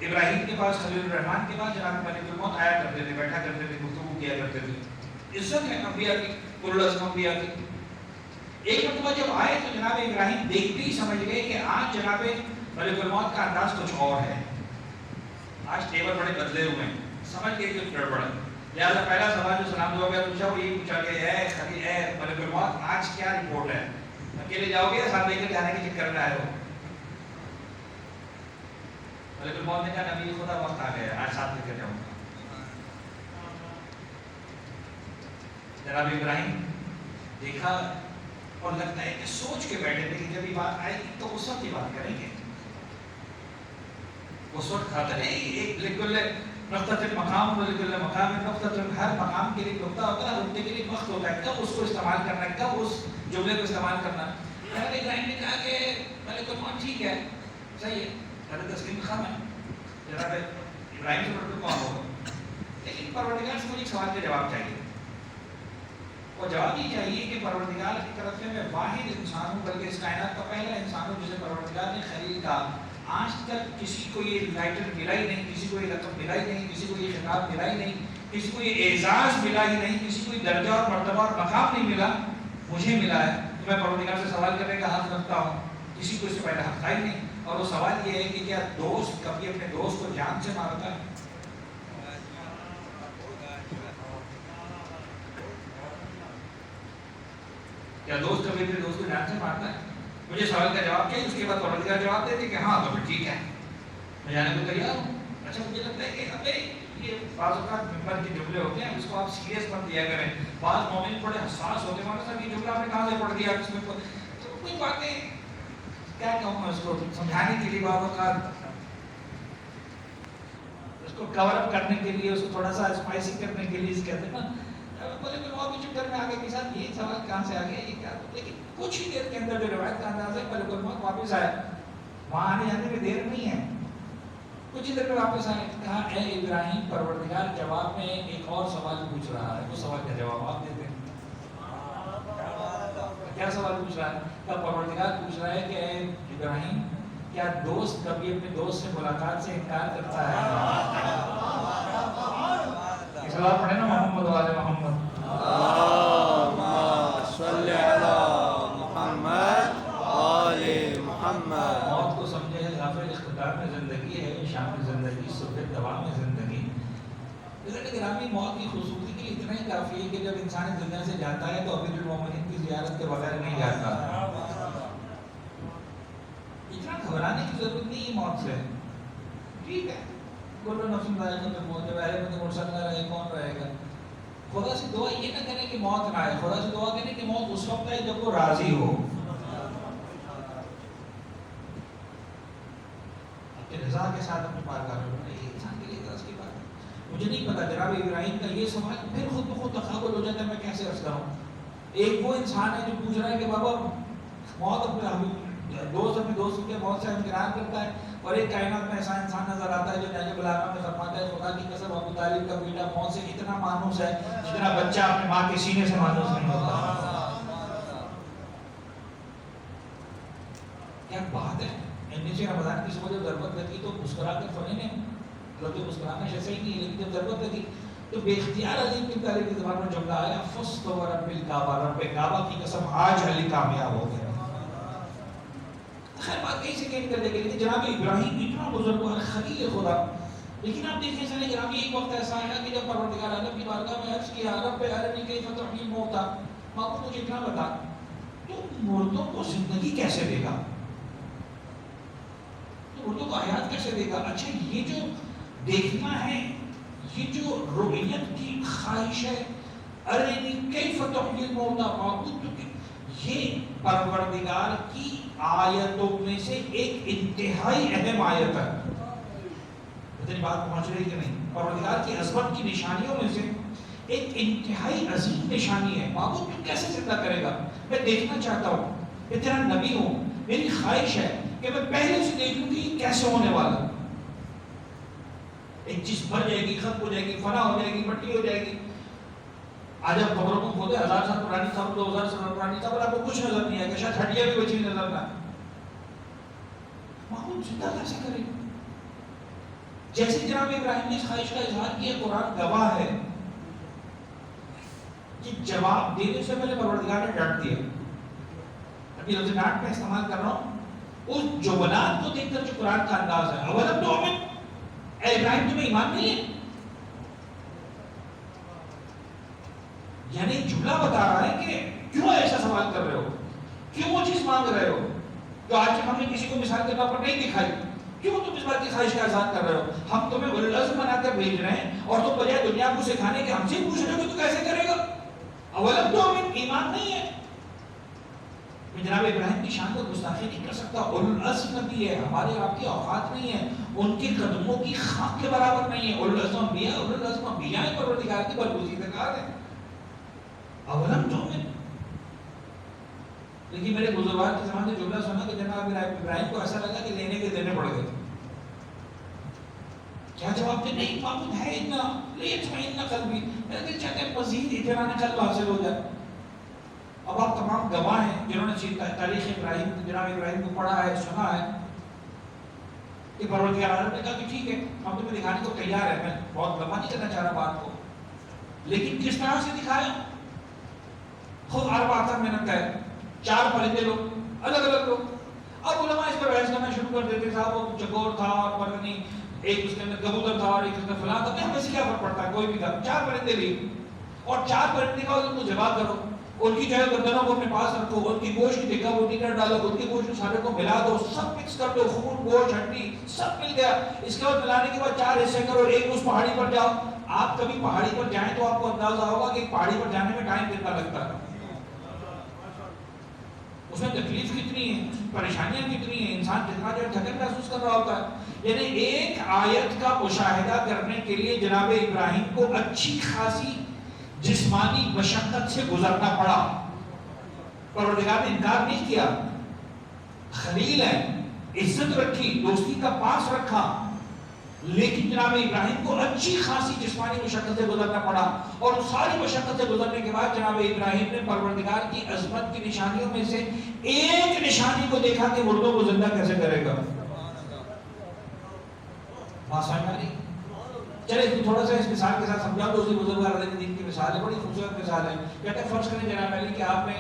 ابراہیم کے پاس, خلیل الرحمن کے پاس جناب ملک الموت آیا کرتے تھے, بیٹھا کرتے تھے, گفتگو کیا کرتے تھے. عزت ہے انبیاء کی, اولو العزم انبیاء کی. ایک مرتبہ جب آئے تو جناب ابراہیم دیکھتے ہی سمجھ گئے کہ آج جناب ملک الموت کا انداز کچھ اور ہے, آج تیور بڑے بدلے ہوئے ہیں. سمجھ گئے کہ گڑبڑ ہے. لہٰذا پہلا سوال جو سلام دعا کا پوچھا وہ یہ پوچھا کہ اے خلیل, اے ملک الموت, آج کیا رپورٹ ہے؟ اکیلے جاؤ گے یا ساتھ لے کر جانے کے چکر میں آئے ہو؟ ملک الموت نے کہا نبی خدا وقت آ گیا, آج ساتھ لے کر جاؤں گا. جناب ابراہیم دیکھا اور لگتا ہے کہ سوچ کے بیٹھے تھے کہ جب یہ بات آئے گی تو اس وقت یہ بات کریں گے. اس وقت کھاتے نہیں, ایک لکل نقطۃ المقام و لکل مقام نقطۃ, ہر مقام کے لیے نقطہ ہوتا ہے, نقطے کے لیے وقت ہوتا ہے, کب اس کو استعمال کرنا ہے, کب اس جملے کو استعمال کرنا ہے. جناب ابراہیم نے کہا کہ ملک الموت ٹھیک ہے, صحیح ہے, حضرت تسلیم خام ہے, جناب ابراہیم سے بڑھ کر کون ہوگا. لیکن پروردگار سے مجھے ایک سوال کا جواب چاہیے, اور جواب یہ چاہیے کہ پروردگار کی طرف سے میں واحد انسان ہوں, بلکہ اس کائنات کا پہلا انسان ہوں جسے پروردگار نے خلیل کہا. آج تک کسی کو یہ ٹائٹل ملا ہی نہیں, کسی کو یہ لقب ملا ہی نہیں, کسی کو یہ خطاب ملا ہی نہیں, کسی کو یہ اعزاز ملا ہی نہیں, کسی کو یہ درجہ اور مرتبہ اور مقام نہیں ملا, مجھے ملا ہے. تو میں پروردگار سے سوال کرنے کا حق رکھتا ہوں, کسی کو اس سے پہلے حق تھا ہی نہیں. اور وہ سوال یہ ہے کہ کیا دوست کبھی اپنے دوست کو جان سے مارتا ہے؟ کیا دوست کبھی اپنے دوست کو جان سے مارتا ہے؟ مجھے سوال کا جواب کیا, اس کے بعد پروردگار جواب دیتے کہ ہاں تو پھر ٹھیک ہے, میں جانے کو تیار ہوں. اچھا مجھے لگتا ہے کہ ابے یہ بعض اوقات ممبر کے جملے ہوتے ہیں, اس کو آپ سیریس مت لیا کریں. بعض مومن بڑے حساس ہوتے ہیں, مانو صاحب یہ جملہ آپ نے کہاں سے پڑھ دیا, اس میں تو کوئی باتیں کیا کہوں میں اس کو سمجھانے کے لیے, بعض اوقات اس کو کور اپ کرنے کے لیے, اس کو تھوڑا سا اسپائسی کرنے کے لیے کہتے ہیں نا, بولے کہ وہ بھی چکر میں آگے کے ساتھ یہ سوال کہاں سے آ گیا, یہ کیا. لیکن کچھ ہی دیر کے اندر جو روایت کا انداز ہے ملک الموت واپس آیا, وہاں آنے جانے میں دیر نہیں ہے, کچھ ہی دیر میں واپس آئے. کہا اے ابراہیم, پروردگار جواب میں ایک اور سوال پوچھ رہا ہے, اس سوال کا جواب آپ دیتے ہیں. کیا سوال پوچھ رہا ہے؟ کیا پروردگار پوچھ رہا ہے کہ اے ابراہیم, کیا دوست کبھی اپنے دوست سے ملاقات سے انکار کرتا ہے؟ سوال پڑھے نا محمد والے محمد, موت کو سمجھے ہے غافل اختتام میں زندگی ہے, شام زندگی, صبح دوا میں زندگی. گرامی موت کی خوبصورتی کے لیے اتنا ہی کافی ہے کہ جب انسان دنیا سے جاتا ہے تو امیر المومنین کی زیارت کے بغیر نہیں جاتا. اتنا گھبرانے کی ضرورت نہیں ہے موت سے. ٹھیک ہے, کل نفس ذائقۃ الموت, جب اہل میں مرسل نہ رہے کون رہے گا. خدا سے دعا یہ نہ کریں کہ موت نہ آئے, خدا سے دعا کریں کہ موت اس وقت آئے جب وہ راضی ہو, رضا کے ساتھ اپنے پار کر رہے ہیں. یہ انسان کے لیے درس کی بات ہے. مجھے نہیں پتا جناب ابراہیم کا یہ سوال پھر خود بخود تقابل ہو جاتا ہے, میں کیسے عرض کروں. ایک وہ انسان ہے جو پوچھ رہا ہے کہ بابا موت اپنے دوست کے موت سے انکرار کرتا ہے، اور ایک کائنات میں ایسا انسان نظر آتا ہے جو نہج بلاغہ میں فرماتا ہے خدا کی قسم ابو طالب کا بیٹا موت سے اتنا مانوس ہے جتنا بچہ اپنے ماں کے سینے سے مانوس نہیں ہوتا۔ کیا بات ہے، نیچے رمضان کی صبح جب ضرورت لگی تو مسکرا کر فنی نے مطلب تو مسکرانا شیسے ہی نہیں، لیکن جب ضرورت لگی تو بے اختیار علی بن طالب کی زبان میں جملہ آیا فست و رب الکعبہ، رب کعبہ کی قسم آج علی کامیاب ہو گیا۔ خیر بات کہیں سے کہیں کر دے گی، جناب ابراہیم اتنا بزرگوار خلیل خدا، لیکن آپ دیکھیں سنے جناب ایک وقت ایسا آیا کہ جب پروردگار عالم کی بارگاہ میں عرض کیا رب ارنی کیف تحیی الموتى، معبود مجھے اتنا بتا تو مردوں کو زندگی کیسے دے گا، تو مردوں کو حیات کیسے دے گا۔ اچھا یہ جو دیکھنا ہے، یہ جو رؤیت کی خواہش ہے، ارنی کیف تحیی الموتى، معبود تو یہ پروردگار کی آیتوں میں سے ایک انتہائی اہم آیت ہے۔ اتنی بات پہنچ رہی کہ نہیں؟ پروردگار کی عظمت کی نشانیوں میں سے ایک انتہائی عظیم نشانی ہے۔ معبود تو کیسے زندہ کرے گا؟ میں دیکھنا چاہتا ہوں، میں تیرا نبی ہوں، میری خواہش ہے کہ میں پہلے سے دیکھوں کہ یہ کیسے ہونے والا۔ ایک چیز بن جائے گی، ختم ہو جائے گی، فنا ہو جائے گی، مٹی ہو جائے گی۔ آج آپ خبروں کو کھولے 1000 سال پرانی خبر، 2000 سال پرانی خبر، آپ کو کچھ نظر نہیں آئے گا، شاید ہڈیاں بھی بچی نظر نہ آئے۔ معبود زندہ کیسے کرے گا؟ جیسے جناب ابراہیم نے اس خواہش کا اظہار کیا، قرآن گواہ ہے کہ جواب دینے سے پہلے پروردگار نے ڈانٹ دیا۔ ابھی لفظ ڈانٹ میں استعمال کر رہا ہوں اس جبلات کو دیکھ کر جو قرآن کا انداز ہے، اولم تؤمن، اے ابراہیم تمہیں ایمان نہیں ہے؟ یعنی جملہ بتا رہا ہے کہ کیوں ایسا سوال کر رہے ہو، کیوں وہ چیز مانگ رہے ہو جو آج تک ہم نے کسی کو مثال کے طور پر نہیں دکھائی، کیوں تم اس بات کی خواہش کا اظہار کر رہے ہو؟ ہم تمہیں اولو العزم بنا کر بھیج رہے ہیں اور تم بجائے دنیا کو سکھانے کے ہم سے پوچھ رہے ہو کہ تو کیسے کرے گا؟ اولم تؤمن، ایمان نہیں ہے۔ میں جناب ابراہیم کی شان کو گستاخی نہیں کر سکتا، اولو العزم نبی ہے، ہمارے آپ کی اوقات نہیں ہے، ان کے قدموں کی خاک کے برابر نہیں ہے۔ اولو العزم انبیاء، اولو العزم انبیاء پروردگار کی برگزیدگار ہے۔ اولم تؤمن، لیکن میرے بزرگان کے زمانے جملہ سنا کہ جناب ابراہیم کو ایسا لگا کہ لینے کے دینے پڑ گئے۔ کیا جواب دے؟ نہیں، معبود ہے اتنا، لیطمئن قلبی، میرا دل چاہتا ہے مزید اطمینان قلب حاصل ہو جائے۔ اب آپ تمام گواہ ہیں جنہوں نے تاریخ ابراہیم، جناب ابراہیم کو پڑھا ہے، سنا ہے کہ پروردگار عالم نے کہا کہ ٹھیک ہے ہم تمہیں دکھانے کو تیار ہے۔ میں بہت لمبا نہیں کرنا چاہ رہا بات کو، لیکن کس طرح سے دکھایا؟ خود 4 محنت کا ہے، 4 پرندے لوگ، الگ الگ لوگ۔ اب علماء اس پر بحث کرنا شروع کر دیتے، صاحب وہ چکور تھا اور پرندی، ایک اس کے اندر کبوتر تھا اور ایک اس میں فلاں تھا، ہمیں سے کیا فرق پڑتا ہے، کوئی بھی تھا، 4 پرندے لیے اور 4 پرندے کا ان کو ذبح کرو، ان کی جو ہے گردنوں کو اپنے پاس رکھو، ان کی گوشت کی ٹکا بوٹی کر ڈالو، ان کی گوشت سارے کو ملا دو، سب مکس کر دو، خون گوشت ہڈی سب مل گیا۔ اس کے بعد ملانے کے بعد 4 حصے کرو، ایک اس پہاڑی پر جاؤ۔ آپ کبھی پہاڑی پر جائیں تو آپ کو اندازہ ہوگا کہ پہاڑی پر جانے میں ٹائم کتنا لگتا ہے، اس میں تکلیف کتنی ہے، پریشانیاں کتنی ہیں، انسان کتنا جو تھکن محسوس کر رہا ہوتا ہے۔ یعنی ایک آیت کا مشاہدہ کرنے کے لیے جناب ابراہیم کو اچھی خاصی جسمانی مشقت سے گزرنا پڑا۔ پروردگار نے انکار نہیں کیا، خلیل ہے، عزت رکھی، دوستی کا پاس رکھا، لیکن جناب ابراہیم کو اچھی خاصی جسمانی مشقت سے گزرنا پڑا، اور ساری مشقت سے گزرنے کے بعد جناب ابراہیم نے پروردگار کی عظمت کی نشانیوں میں سے ایک نشانی کو دیکھا کہ مردوں کو زندہ کیسے کرے گا۔ بات سمجھ آ رہی؟ چلے تھوڑا سا اس مثال کے ساتھ سمجھا دو، اسی بزرگوار علیہ دین کی مثال ہے، بڑی خوبصورت مثال ہے۔ کہتے ہیں فرض کریں جناب علی کہ آپ نے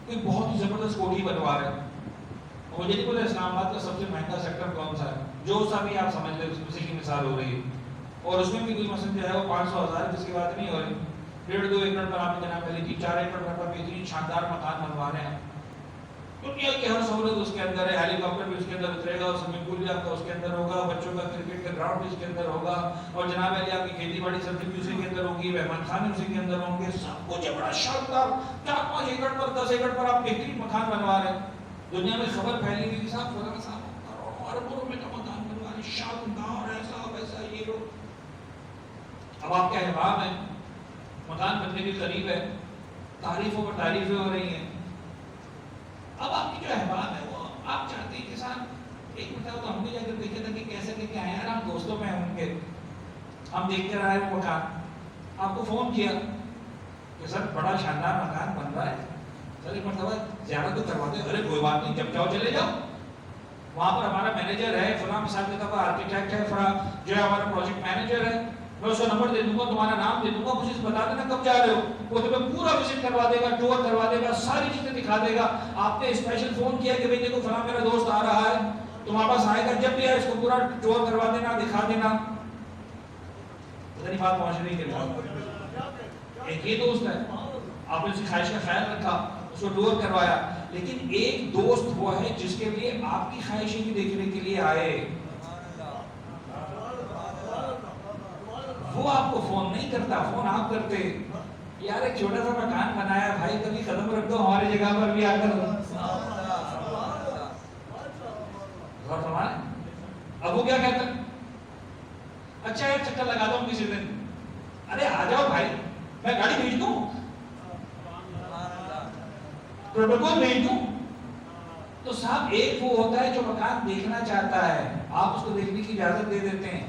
کوئی بہت ہی زبردست کوٹھی بنوا رہے ہیں، مجھے نہیں بولے اسلام آباد کا سب سے مہنگا سیکٹر کون سا ہے، جو سا بھی آپ سمجھ لیں اسی کی مثال ہو رہی ہے، اور اس میں بھی کوئی مثلا جو ہے وہ 500,000 جس کی بات نہیں ہو رہی، 1.5-2 ایکڑ پر آپ نے جناب علی کی 4 ایکڑ پر بہترین شاندار مکان بنوا رہے ہیں، دنیا کی ہر سہولت اس کے اندر ہے، ہیلی کاپٹر بھی اس کے اندر اترے گا، اور سوئمنگ پول بھی آپ کا اس کے اندر ہوگا، بچوں کا کرکٹ کا گراؤنڈ بھی اس کے اندر ہوگا، اور جناب علی آپ کی کھیتی باڑی سبزی بھی اسی کے اندر ہوگی، مہمان خانے اسی کے اندر ہوں گے، سب کچھ بڑا شاندار، 4-5 ایکڑ پر 10 ایکڑ پر آپ بہترین مکان بنوا رہے ہیں۔ دنیا میں خبر پھیلی ہوئی کہ صاحب فلاں صاحب کروڑوں اربوں روپے کا مکان بنوا رہے، شاندار ایسا ویسا یہ لوگ۔ اب آپ کا احباب ہے، مکان بننے کے قریب ہے، تعریفوں پر تعریفیں ہو رہی ہیں. اب آپ کی جو احباب ہے وہ آپ چاہتے ہیں کہ صاحب ایک مرتبہ تو ہم بھی جا کر دیکھے تھے کہ کیسے لے کے آئے ہیں. ہم دوستوں میں ان کے ہم دیکھ کر آئے وہ مکان, آپ کو فون کیا کہ سر بڑا شاندار مکان بن رہا ہے, سر ایک مرتبہ زیارت تو کروا دیں. ارے کوئی بات نہیں, جب جاؤ چلے جاؤ, وہاں پر ہمارا مینیجر ہے فلاں, مثال کے طور پر آرکیٹیکٹ ہے فلاں, جو ہے ہمارا پروجیکٹ مینیجر ہے, میں اس کا نمبر دے دوں گا, تمہارا نام دے دوں گا, مجھے بتا دینا کب جا رہے ہو, وہ تمہیں پورا وزٹ کروا دے گا, ٹور کروا دے گا, ساری چیزیں دکھا دے گا. آپ نے اسپیشل فون کیا کہ بھائی دیکھو فلاں میرا دوست آ رہا ہے, تمہارے پاس آئے گا, جب بھی آئے اس کو پورا ٹور کروا دینا, دکھا دینا. پتہ نہیں بات پہنچ رہی کہ ایک یہ دوست ہے, آپ نے اس کی خواہش کا خیال رکھا, اس کو ٹور کروایا. لیکن ایک دوست وہ ہے جس کے لیے آپ کی خواہشیں بھی دیکھنے کے لیے آئے, وہ آپ کو فون نہیں کرتا, فون آپ کرتے. یار ایک چھوٹا سا مکان بنایا بھائی, کبھی قدم رکھ دو ہماری جگہ پر بھی آ کر. غور فرمائیں. اب وہ کیا کہتا ہے, اچھا ایک چکر لگا دو کسی دن. ارے آ جاؤ بھائی, میں گاڑی بھیج دوں, پروٹوکول بھیج دوں. تو صاحب ایک وہ ہوتا ہے جو مکان دیکھنا چاہتا ہے, آپ اس کو دیکھنے کی اجازت دے دیتے ہیں.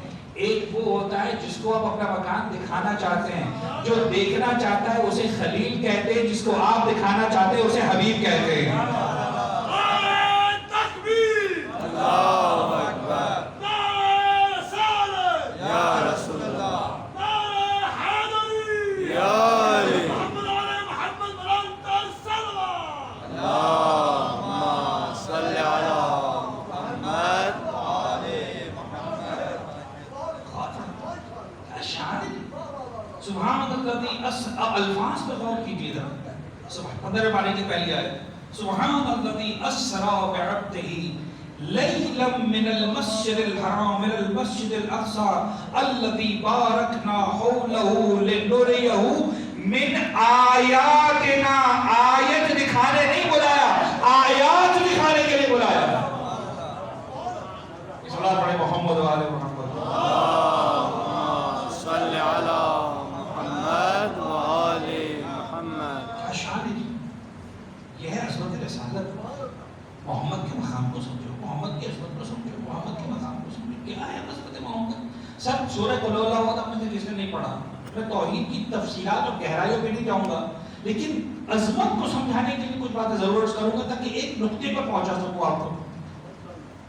ایک وہ ہوتا ہے جس کو آپ اپنا مکان دکھانا چاہتے ہیں. جو دیکھنا چاہتا ہے اسے خلیل کہتے ہیں, جس کو آپ دکھانا چاہتے ہیں اسے حبیب کہتے ہیں. اللہ اکبر, یا رسول اللہ, یا علی, اللہم صلی علی محمد وآل محمد. سبحان اللہ. الفاظ پر غور کیجیے ذرا. 15 پارے کی پہلی آیت, سبحان الذی اسری بعبدہ لیلا من المسجد الحرام الى المسجد الاقصى الذي باركنا حوله لنريه من آیاتنا. آیت دکھانے نہیں بلایا, آیات دکھانے کے لیے بلایا. اس اللہ پڑھے محمد و آل محمد. اللہم صلی علی محمد وآل محمد. کیا شان ہے جی, یہ ہے عظمت رسالت. محمد کے مقام کو سمجھو, محمد کی عظمت کو سمجھو, محمد کے مقام کو سمجھو. کیا ہے عظمت محمد. سب سورہ قل ہو اللہ احد میں سے جس نے نہیں پڑھا, میں توحید کی تفصیلات اور گہرائیوں پہ نہیں جاؤں گا, لیکن عظمت کو سمجھانے کے لیے کچھ باتیں ضرور کروں گا تاکہ ایک نقطے پر پہنچا سکوں آپ کو.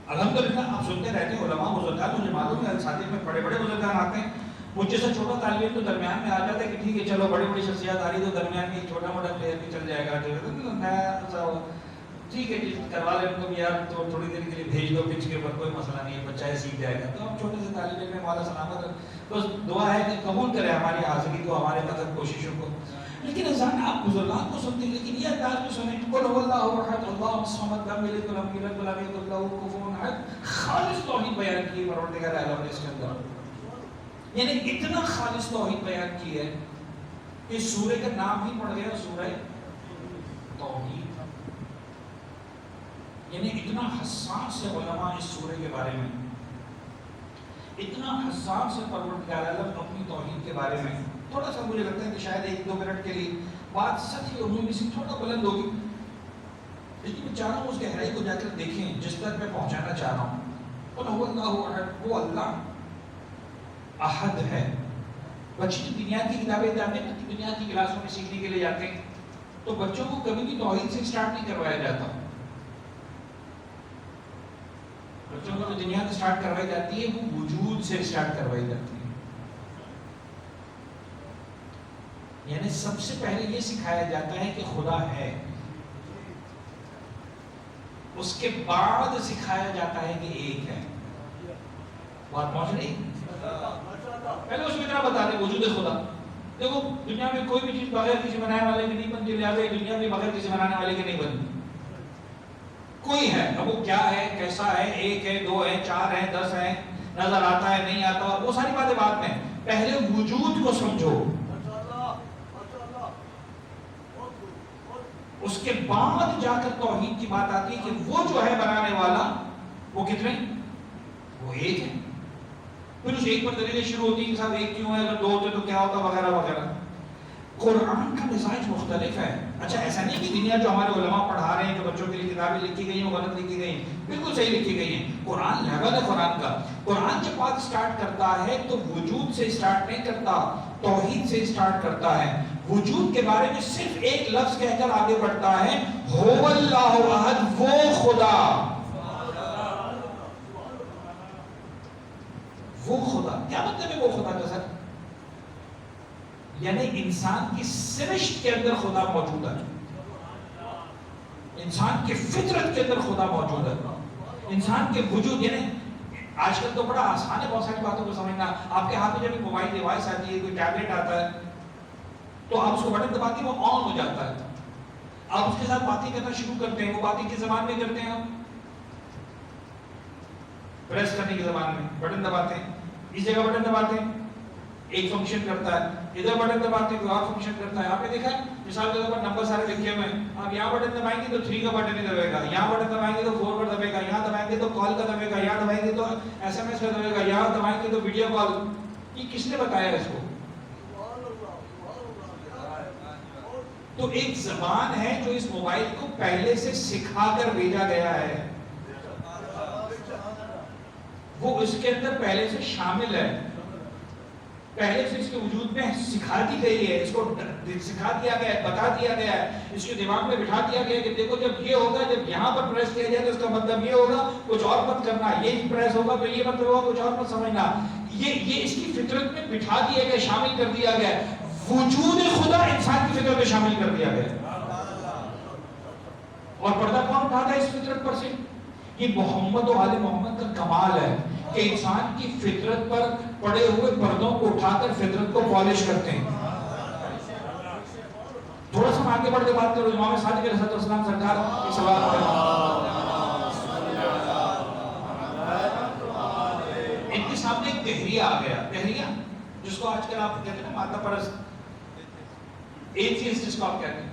الحمدللہ آپ سنتے رہتے ہیں علماء بزرگان, مجھے معلوم ہے ساتھی میں بڑے بڑے بزرگان آتے ہیں, مجھ جیسا چھوٹا طالب علم تو درمیان میں آ جاتا ہے کہ ٹھیک ہے چلو بڑی بڑی شخصیات آ رہی تو درمیان میں ایک چھوٹا موٹا پلیئر بھی چل جائے گا, ٹھیک ہے جی کروا لیں ان کو بھی یار, تو تھوڑی دیر کے لیے بھیج دو پچ کے اوپر, کوئی مسئلہ نہیں ہے, بچہ ہے سیکھ جائے گا. تو ہم چھوٹے سے طالب علم میں مولا سلامت, بس دعا ہے کہ قبول کرے ہماری حاضری کو, ہمارے مطلب کوششوں کو. لیکن انسان آپ بزرگان کو سنتے ہیں, لیکن یہ انداز میں سنیں, قل هو اللہ احد اللہ الصمد لم یلد ولم یولد ولم یکن لہ کفوا احد. خالص توحید بیان کی پروردگار عالم نے اس کے اندر, یعنی اتنا خالص توحید بیان کی ہے کہ سورہ کا نام ہی پڑ گیا سورہ توحید. یعنی اتنا حساس ہے علماء اس سورہ کے بارے میں, اتنا حساس ہے پروردگار عالم اپنی توحید کے بارے میں. تھوڑا سا مجھے لگتا ہے کہ شاید 1-2 منٹ کے لیے بات سچ ہی عمومی سی تھوڑا بلند ہوگی, لیکن میں چاہ رہا ہوں اس گہرائی کو جا کر دیکھیں جس تک میں پہنچانا چاہ رہا ہوں. قل هو اللہ احد, وہ اللہ احد ہے. بچے جو دنیا کی کتابیں جاتے ہیں, دنیا کی کلاسوں میں سیکھنے کے لیے جاتے ہیں, تو بچوں کو کبھی بھی توحید سے سٹارٹ نہیں کروایا جاتا. بچوں کو جو دنیا سے سٹارٹ کروائی جاتی ہے وہ وجود سے سٹارٹ کروائی جاتی ہے. یعنی سب سے پہلے یہ سکھایا جاتا ہے کہ خدا ہے, اس کے بعد سکھایا جاتا ہے کہ ایک ہے. بات پہنچ رہی, پہلے اس میں اتنا بتا دیں وجود خدا. دیکھو دنیا میں کوئی بھی چیز بغیر کسی بنانے والے کی نہیں بنتی, لہٰذا دنیا میں بغیر کسی بنانے والے کی نہیں بنتی. کوئی ہے, اب وہ کیا ہے, کیسا ہے, 1 ہے, 2 ہے, 4 ہے, 10 ہے, نظر آتا ہے, نہیں آتا, وہ ساری باتیں بعد میں. پہلے وجود کو سمجھو, اس کے بعد جا کر توحید کی بات آتی ہے کہ وہ جو ہے بنانے والا وہ کتنے, وہ ایک ہے. پھر اس ایک پر دلیلیں شروع ہوتی ہیں کہ صاحب ایک کیوں ہے, اگر 2 ہوتے تو کیا ہوتا, وغیرہ وغیرہ. قرآن کا مزاج مختلف ہے. اچھا ایسا نہیں کہ دنیا جو ہمارے علماء پڑھا رہے ہیں جو بچوں کے لیے کتابیں لکھی گئی ہیں وہ غلط لکھی گئی ہیں, بالکل صحیح لکھی گئی ہیں. قرآن لیول ہے قرآن کا. قرآن جب بات سٹارٹ کرتا ہے تو وجود سے سٹارٹ نہیں کرتا, توحید سے سٹارٹ کرتا ہے. وجود کے بارے میں صرف ایک لفظ کہہ کر آگے بڑھتا ہے, هو اللہ احد, وہ خدا, وہ خدا. کیا مطلب ہے وہ خدا کا سر؟ یعنی انسان کی سرشت کے اندر خدا موجود ہے, انسان کی فطرت کے اندر خدا موجود ہے, انسان کے وجود. یعنی آج کل تو بڑا آسان ہے بہت ساری باتوں کو سمجھنا. آپ کے ہاتھ میں جب موبائل ڈیوائس آتی ہے, کوئی ٹیبلٹ آتا ہے, تو آپ اس کو بٹن دباتے ہیں, وہ آن ہو جاتا ہے. آپ اس کے ساتھ باتیں کرنا شروع کرتے ہیں, وہ باتیں کس زبان میں کرتے ہیں؟ پریس کرنے کی زبان میں بٹن دباتے ہیں, اس جگہ بٹن دباتے ہیں ایک فنکشن کرتا ہے, ادھر بٹن دباتے ہیں کوئی اور فنکشن کرتا ہے. آپ نے دیکھا ہے مثال کے طور پر نمبر سارے لکھے ہوئے ہیں, آپ یہاں بٹن دبائیں گے تو 3 کا بٹن ہی دبے گا, یہاں بٹن دبائیں گے تو 4 پر دبے گا, یہاں دبائیں گے تو کال کا دبے گا, یہاں دبائیں گے تو SMS کا دبے گا, یہاں دبائیں گے تو ویڈیو کال. یہ کس نے بتایا اس کو؟ تو ایک زبان ہے جو اس موبائل کو پہلے سے سکھا کر بھیجا گیا ہے, وہ اس کے اندر پہلے سے شامل ہے, پہلے سے اس کے وجود میں سکھا دی گئی ہے, اس کو سکھا دیا گیا ہے, بتا دیا گیا ہے, اس کے دماغ میں بٹھا دیا گیا ہے کہ دیکھو جب یہ ہوگا, جب یہاں پر پریس کیا جائے تو اس کا مطلب یہ ہوگا, کچھ اور مت کرنا, یہ پریس ہوگا تو یہ مطلب ہوگا, کچھ اور مت سمجھنا. یہ اس کی فطرت میں بٹھا دیا گیا, شامل کر دیا گیا. وجود خدا انسان کی فطرت میں شامل کر دیا گیا. اور پردہ کون اٹھاتا ہے اس فطرت پر سے؟ یہ محمد و آل محمد کا کمال ہے کہ انسان کی فطرت پر پڑے ہوئے پردوں کو اٹھا کر فطرت کو پالش کرتے ہیں. تھوڑا سا آگے بڑھ کے بات کرو. امام صادق علیہ السلام سرکار ایک سوال کریں, ان کے سامنے ایک دہریہ آ گیا. دہریہ جس کو آج کل آپ کہتے ہیں نا مادہ پرست, ایتھیسٹ جس کو آپ کہتے ہیں,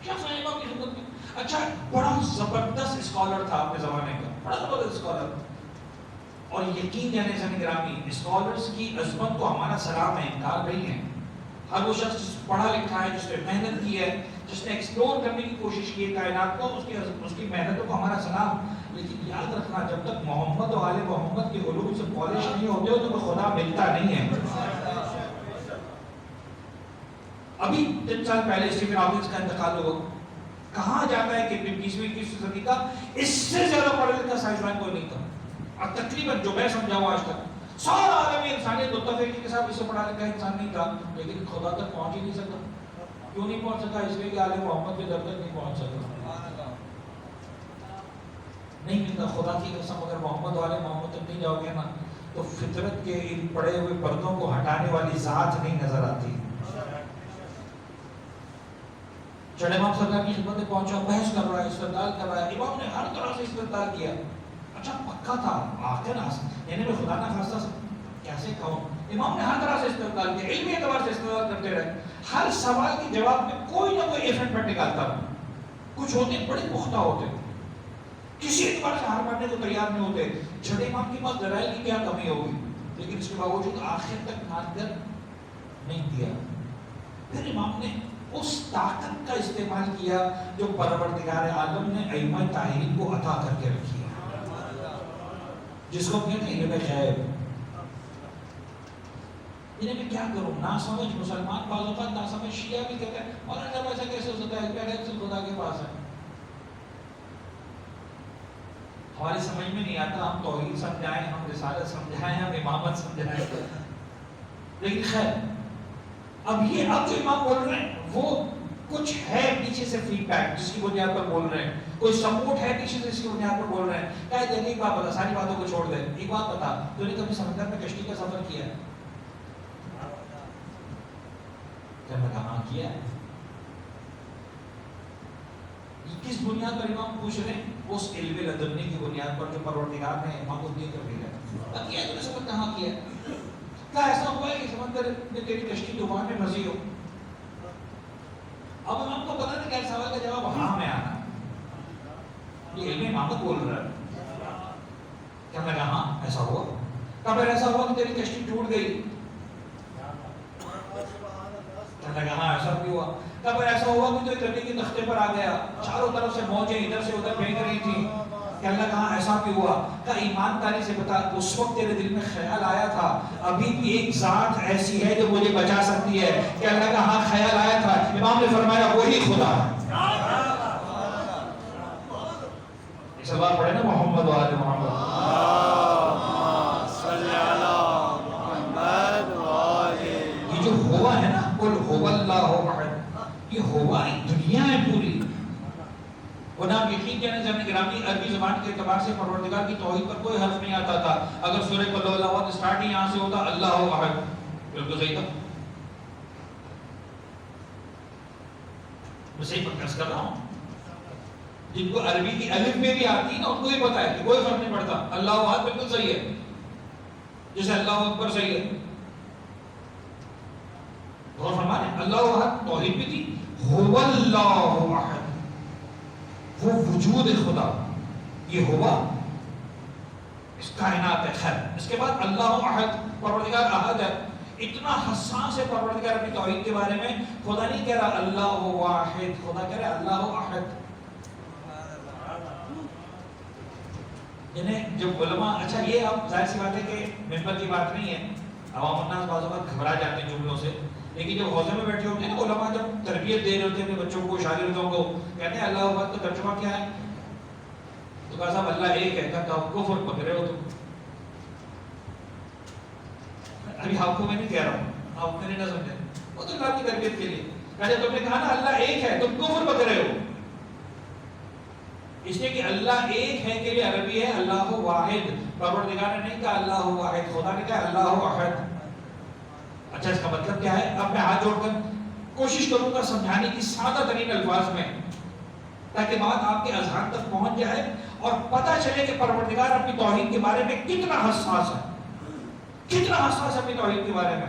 کیا صاحبہ کی خدمت میں. اچھا بڑا زبردست اسکالر تھا اپنے زمانے کا, بڑا زبردست اسکالر. اور یقین جانے سے گرامی, اسکالرز کی عظمت کو ہمارا سلام ہے, انکار نہیں ہے. ہر وہ شخص جس پڑھا لکھا ہے, جس نے محنت کی ہے, جس نے ایکسپلور کرنے کی کوشش کی ہے کائنات کو, اس کی محنتوں کو ہمارا سلام. لیکن یاد رکھنا, جب تک محمد و آل محمد کے علوم سے پالش نہیں ہوتے ہو تو خدا ملتا نہیں ہے. ابھی 3 سال پہلے اسٹیفن ہاکنگ کا انتقال ہوا. کہاں جاتا ہے کہ 20ویں صدی کا اس سے زیادہ پڑھا لکھا سائنسدان کوئی نہیں تھا. اور تقریباً جو میں سمجھاؤں آج تک سارا عالمی انسانیت متفق کے ساتھ اس سے پڑھا لکھا انسان نہیں تھا, لیکن خدا تک پہنچ ہی نہیں سکتا. کیوں نہیں پہنچ سکا؟ اس لیے کہ آل محمد کے در تک نہیں پہنچ سکا. نہیں ملتا. خدا کی قسم اگر محمد والے محمد تک نہیں جاؤ گے نا تو فطرت کے ان پڑے ہوئے پردوں کو ہٹانے والی ذات نہیں نظر آتی. چڑھے امام سرکار کی خدمت میں پہنچا, بحث کر رہا ہے, استدلال کر رہا ہے. امام نے ہر طرح سے استدلال کیا. اچھا پکا تھا آخر یعنی میں خدا نہ خواستہ کیسے کہوں, امام نے ہر طرح سے استدلال کیا, علمی اعتبار سے استدلال کرتے رہے. ہر سوال کے جواب میں کوئی نہ کوئی ایفرٹ پر نکالتا. کچھ ہوتے بڑے پختہ ہوتے, کسی اعتبار سے ہار ماننے کو تیار نہیں ہوتے. چھٹے امام کے پاس دلائل کی کیا کمی ہوگی, لیکن اس کے باوجود آخر تک مان کر نہیں دیا. پھر امام نے اس طاقت کا استعمال کیا جو پروردگار عالم نے ائمہ طاہرین کو عطا کر کے رکھی ہے, جس کو کہتے ہیں علم غیب. انہیں میں کیا کروں, نہ سمجھ مسلمان بعض اوقات نہ سمجھ شیعہ بھی کہتے ہیں مولانا صاحب ایسا کیسے ہو سکتا ہے, کہتے ہیں خدا کے پاس ہے. ہماری سمجھ میں نہیں آتا. ہم توحید سمجھائیں, ہم رسالت سمجھائیں, ہم امامت سمجھائیں, لیکن خیر اب جو امام بول رہے ہیں وہ کچھ ہے پیچھے سے فیڈ بیک جس کی بنیاد پر بول رہے ہیں, کوئی سپورٹ ہے پیچھے سے جس کی بنیاد پر بول رہے ہیں. کہتے ہیں ایک بات بتا, ساری باتوں کو چھوڑ دے, ایک بات بتا, تو نے کبھی سمندر میں کشتی کا سفر کیا ہے؟ میں کہاں کیا ہے. کس بنیاد پر امام پوچھ رہے ہیں؟ اس علم لدنی کی بنیاد پر جو پروردگار نے امام کو دے کر بھیجا. کیا تو نے سفر کہاں کیا؟ کیا ایسا ہوا ہے کہ سمندر میں تیری کشتی طوفان میں پھنسی ہو؟ اب امام کو پتا نہیں کہ سوال کا جواب ہاں میں آنا. یہ علم امامت بول رہا ہے. کیا میں کہا ہاں ایسا ہوا. کیا پھر ایسا ہوا کہ تیری کشتی ٹوٹ گئی؟ اللہ کہا ہاں ایسا بھی ہوا. تب ایسا ہوا کہ تو ایک لکڑی کے تختے پر آ گیا, چاروں طرف سے موجیں ادھر سے ادھر پھینک رہی تھی. کہ اللہ کہا ایسا بھی ہوا. کہ ایمانداری سے بتا, اس وقت تیرے دل میں خیال آیا تھا ابھی بھی ایک ذات ایسی ہے جو مجھے بچا سکتی ہے؟ کہ اللہ کا ہاں خیال آیا تھا. امام نے فرمایا وہی خدا ہے. اس بار پڑھے نا محمد و آل محمد. یہ جو ہوا ہے نا, قل هو اللہ احد, یہ ہوا ایک دنیا ہے پوری. وہ نام یقین جانے سے گرامی عربی زبان کے اعتبار سے پروردگار کی توحید پر کوئی حرف نہیں آتا تھا. اگر سورہ قل هو اللہ احد سٹارٹ ہی یہاں سے ہوتا اللہ احد, بالکل صحیح تھا. میں صحیح فکر کر رہا ہوں. جن کو عربی کی الف میں بھی آتی ہے نا ان کو ہی پتا ہے کہ کوئی فرق نہیں پڑتا. اللہ احد بالکل صحیح ہے, جیسے اللہ اکبر صحیح ہے. غور فرمائیں, اللہ احد توحید بھی تھی. هو اللہ احد, وہ وجود خدا, یہ ہوا اس کائنات ہے. خیر, اس کے بعد اللہ احد, پروردگار احد ہے. اتنا حساس ہے پروردگار اپنی توحید کے بارے میں. خدا نہیں کہہ رہا اللہ واحد, خدا کہہ رہا اللہ احد. یعنی جب علماء, اچھا یہ اب ظاہر سی بات ہے کہ ممبر کی بات نہیں ہے, عوام الناس بعض اوقات گھبرا جاتے ہیں جملوں سے, لیکن جب حوضے میں بیٹھے ہوتے ہیں نا علماء, جب تربیت دے رہے ہوتے ہیں اپنے بچوں کو, شاگردوں کو, کہتے ہیں اللہ احد کا ترجمہ کیا ہے؟ تو کہا صاحب اللہ ایک ہے. کہا کفر پکڑے ہو تم. ابھی آپ کو میں نہیں کہہ رہا ہوں, آپ میں نے نہ سمجھا, وہ تو اللہ کی تربیت کے لیے. کہا تم نے کہا نا اللہ ایک ہے, تم کفر پکڑے ہو. اس لیے کہ اللہ ایک ہے کے لیے عربی ہے اللہ واحد. پروردگار نے نہیں کہا اللہ واحد, خدا نے کہا اللہ احد. اچھا اس کا مطلب کیا ہے؟ اب میں ہاتھ جوڑ کر کوشش کروں گا سمجھانے کی سادہ ترین الفاظ میں, تاکہ بات آپ کے اذہان تک پہنچ جائے اور پتہ چلے کہ پروردگار اپنی توحید کے بارے میں کتنا حساس ہے, کتنا حساس ہے اپنی توحید کے بارے میں.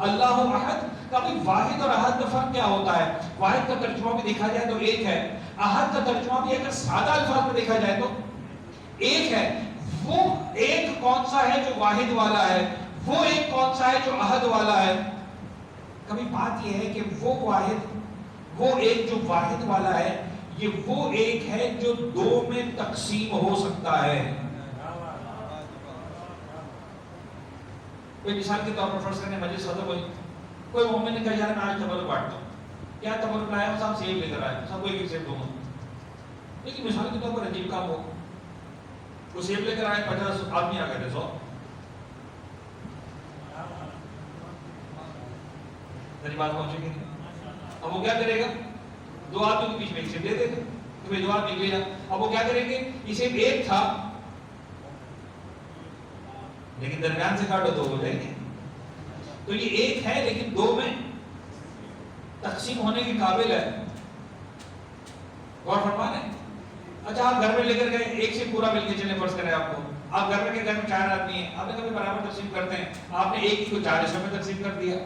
اللہ احد کا بھی واحد اور احد میں فرق کیا ہوتا ہے؟ واحد کا ترجمہ بھی دیکھا جائے تو ایک ہے, احد کا ترجمہ بھی اگر سادہ الفاظ میں دیکھا جائے تو ایک ہے. وہ ایک کون سا ہے جو واحد والا ہے, وہ ایک کون سا ہے جو احد والا ہے؟ کبھی بات یہ ہے کہ وہ واحد, وہ ایک جو واحد والا ہے, یہ وہ ایک ہے جو دو میں تقسیم ہو سکتا ہے. کوئی مثال کے طور پر فرض کرنے مجلس ختم ہوئی, کوئی مومن نے کہا یار میں آج تبرک بانٹتا ہوں. کیا تبرک لایا؟ صاحب سیب لے کر آئے, سب کو ایک ایک سیب دوں گا. لیکن مثال کے طور پر عجیب کام ہو, وہ سیب لے کر آئے, 50 آدمی آ گئے تھے, 100. میری بات پہنچے گی نہیں. اب وہ کیا کرے گا؟ 2 آدمیوں کے بیچ میں ایک سیب دے دے گا, تمہیں 2 آدمی لے جا. اب وہ کیا کریں گے؟ یہ سیب ایک تھا لیکن درمیان سے کاٹو 2 ہو جائیں گے. تو یہ ایک ہے لیکن 2 میں تقسیم ہونے کے قابل ہے. غور فرما لیں. اچھا آپ گھر میں لے کر گئے, ایک سے پورا مل کے چلے, فرض کریں آپ کو, آپ گھر میں 4 آدمی ہیں, آپ نے کبھی برابر تقسیم کرتے ہیں, آپ نے ایک ہی کو 4 حصوں میں تقسیم کر دیا.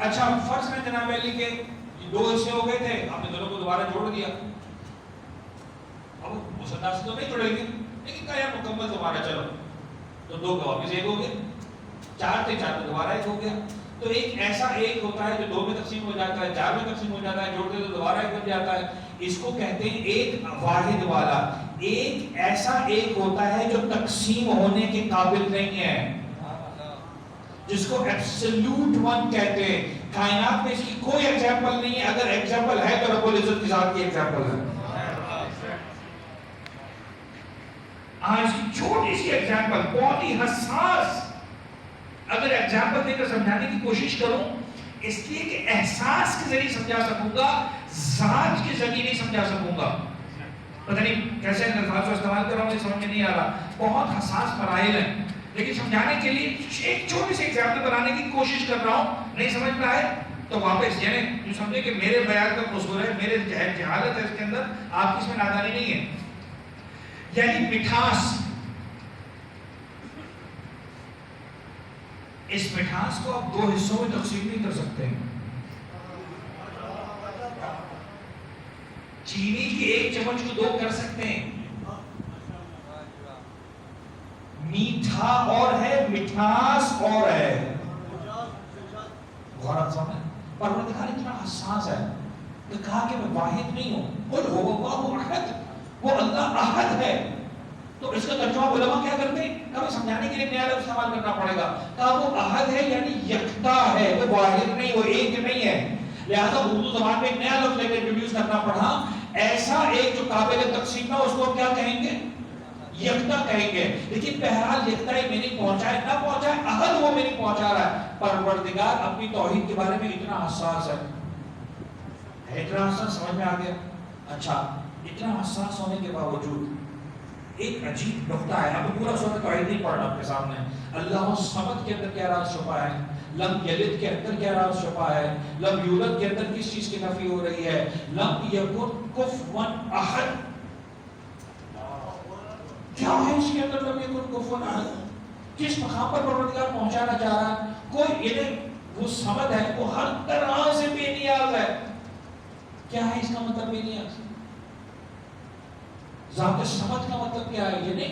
اچھا فرض میں جناب علی کے 2 حصے ہو گئے تھے, آپ نے دونوں کو دوبارہ جوڑ دیا. اب اس انداز سے تو نہیں جڑیں گے, لیکن کہا یار مکمل دوبارہ چلو, تو 2 کا واپس 1 ہو گیا. 4 تھے, 4 تو دوبارہ 1 ہو گیا. تو ایک ایسا ایک ہوتا ہے جو 2 میں تقسیم ہو جاتا ہے, 4 میں تقسیم ہو جاتا ہے, جوڑتے تو دوبارہ 1 بن جاتا ہے. اس کو کہتے ہیں ایک واحد والا. ایک ایسا ایک ہوتا ہے جو تقسیم ہونے کے قابل نہیں ہے, جس کو ایبسولوٹ ون کہتے ہیں. کائنات میں اس کی کوئی ایگزامپل نہیں ہے, اگر ایگزامپل ہے تو رب العزت کی ذات کی ایگزامپل ہے. اس کی چھوٹی سی ایگزامپل, بہت ہی حساس, اگر ایگزامپل دے کر سمجھانے کی کوشش کروں, اس لیے کہ احساس کے ذریعے سمجھا سکوں گا, ذات کے ذریعے نہیں سمجھا سکوں گا. پتہ نہیں کیسے الفاظ کو استعمال کر رہا ہوں, سمجھ میں نہیں آ رہا. بہت حساس مراحل ہیں, لیکن سمجھانے کے لیے ایک چھوٹی سی ایگزامپل بنانے کی کوشش کر رہا ہوں. نہیں سمجھ میں آئے تو واپس, یعنی جو سمجھے کہ میرے بیان کا قصور ہے, میرے جہالت ہے اس کے اندر, آپ کی اس میں نادانی نہیں ہے. یعنی مٹھاس, اس مٹھاس کو آپ 2 حصوں میں تقسیم نہیں کر سکتے. چینی کی 1 چمچ کو 2 کر سکتے ہیں. میٹھا اور ہے, مٹھاس اور ہے. غورت سمجھ پروردگار اتنا حساس ہے کہ کہا کہ میں واحد نہیں ہوں. قل هو اللہ احد، وہ اللہ احد ہے. تو اس کا ترجمہ علماء کیا کرتے ہیں؟ کبھی سمجھانے کے لیے نیا لفظ استعمال کرنا پڑے گا. کہا وہ احد ہے یعنی یکتا ہے، وہ واحد نہیں، وہ ایک نہیں ہے. لہذا اردو زبان میں ایک نیا لفظ لے کے انٹروڈیوس کرنا پڑا. ایسا ایک جو قابل تقسیم نہ، اس کو کیا کہیں گے؟ یکتا کہیں گے. لیکن بہرحال یکتا ہی میری پہنچائے نہ پہنچائے، احد وہ میری پہنچا رہا ہے. پروردگار اپنی توحید کے بارے میں اتنا حساس ہے. اتنا حساس سمجھ میں آ گیا؟ اچھا، اتنا حساس ہونے کے باوجود ایک عجیب نقطہ ہے. اب پورا سورۃ توحید نہیں پڑھنا آپ کے سامنے. اللہ الصمد کے اندر کیا راز چھپا ہے، لم یلد کے اندر کیا راز چھپا ہے، لم یولد کے اندر کس چیز کی نفی ہو رہی ہے، لم یکن کفوا احد کیا ہے اس کے اندر، لم یکن کفوا احد کس مقام پر پروردگار پہنچانا چاہ رہا ہے. کوئی یعنی وہ صمد ہے، وہ ہر طرح سے بے نیاز ہے. کیا ہے اس کا مطلب بے نیاز؟ ذات صمد کا مطلب کیا ہے؟ یعنی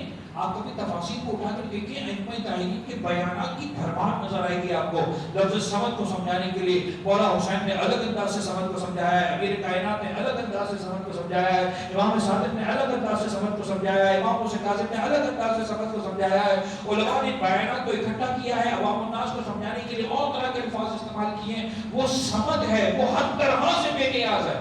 آپ کبھی تفاسیر کو اٹھا کر دیکھیں، ائمہ تعین کے بیانات کی بھرمار نظر آئے گی آپ کو. لفظ صمد کو سمجھانے کے لیے مولا حسین نے الگ انداز سے صمد کو سمجھایا ہے، امیر کائنات نے الگ انداز سے صمد کو سمجھایا ہے، امام صادق نے الگ انداز سے صمد کو سمجھایا ہے، امام حسین کاظم نے الگ انداز سے صمد کو سمجھایا ہے. علماء نے بیانات کو اکٹھا کیا ہے، عوام الناس کو سمجھانے کے لیے اور طرح کے الفاظ استعمال کیے ہیں. وہ صمد ہے، وہ ہر طرح سے بے نیاز ہے.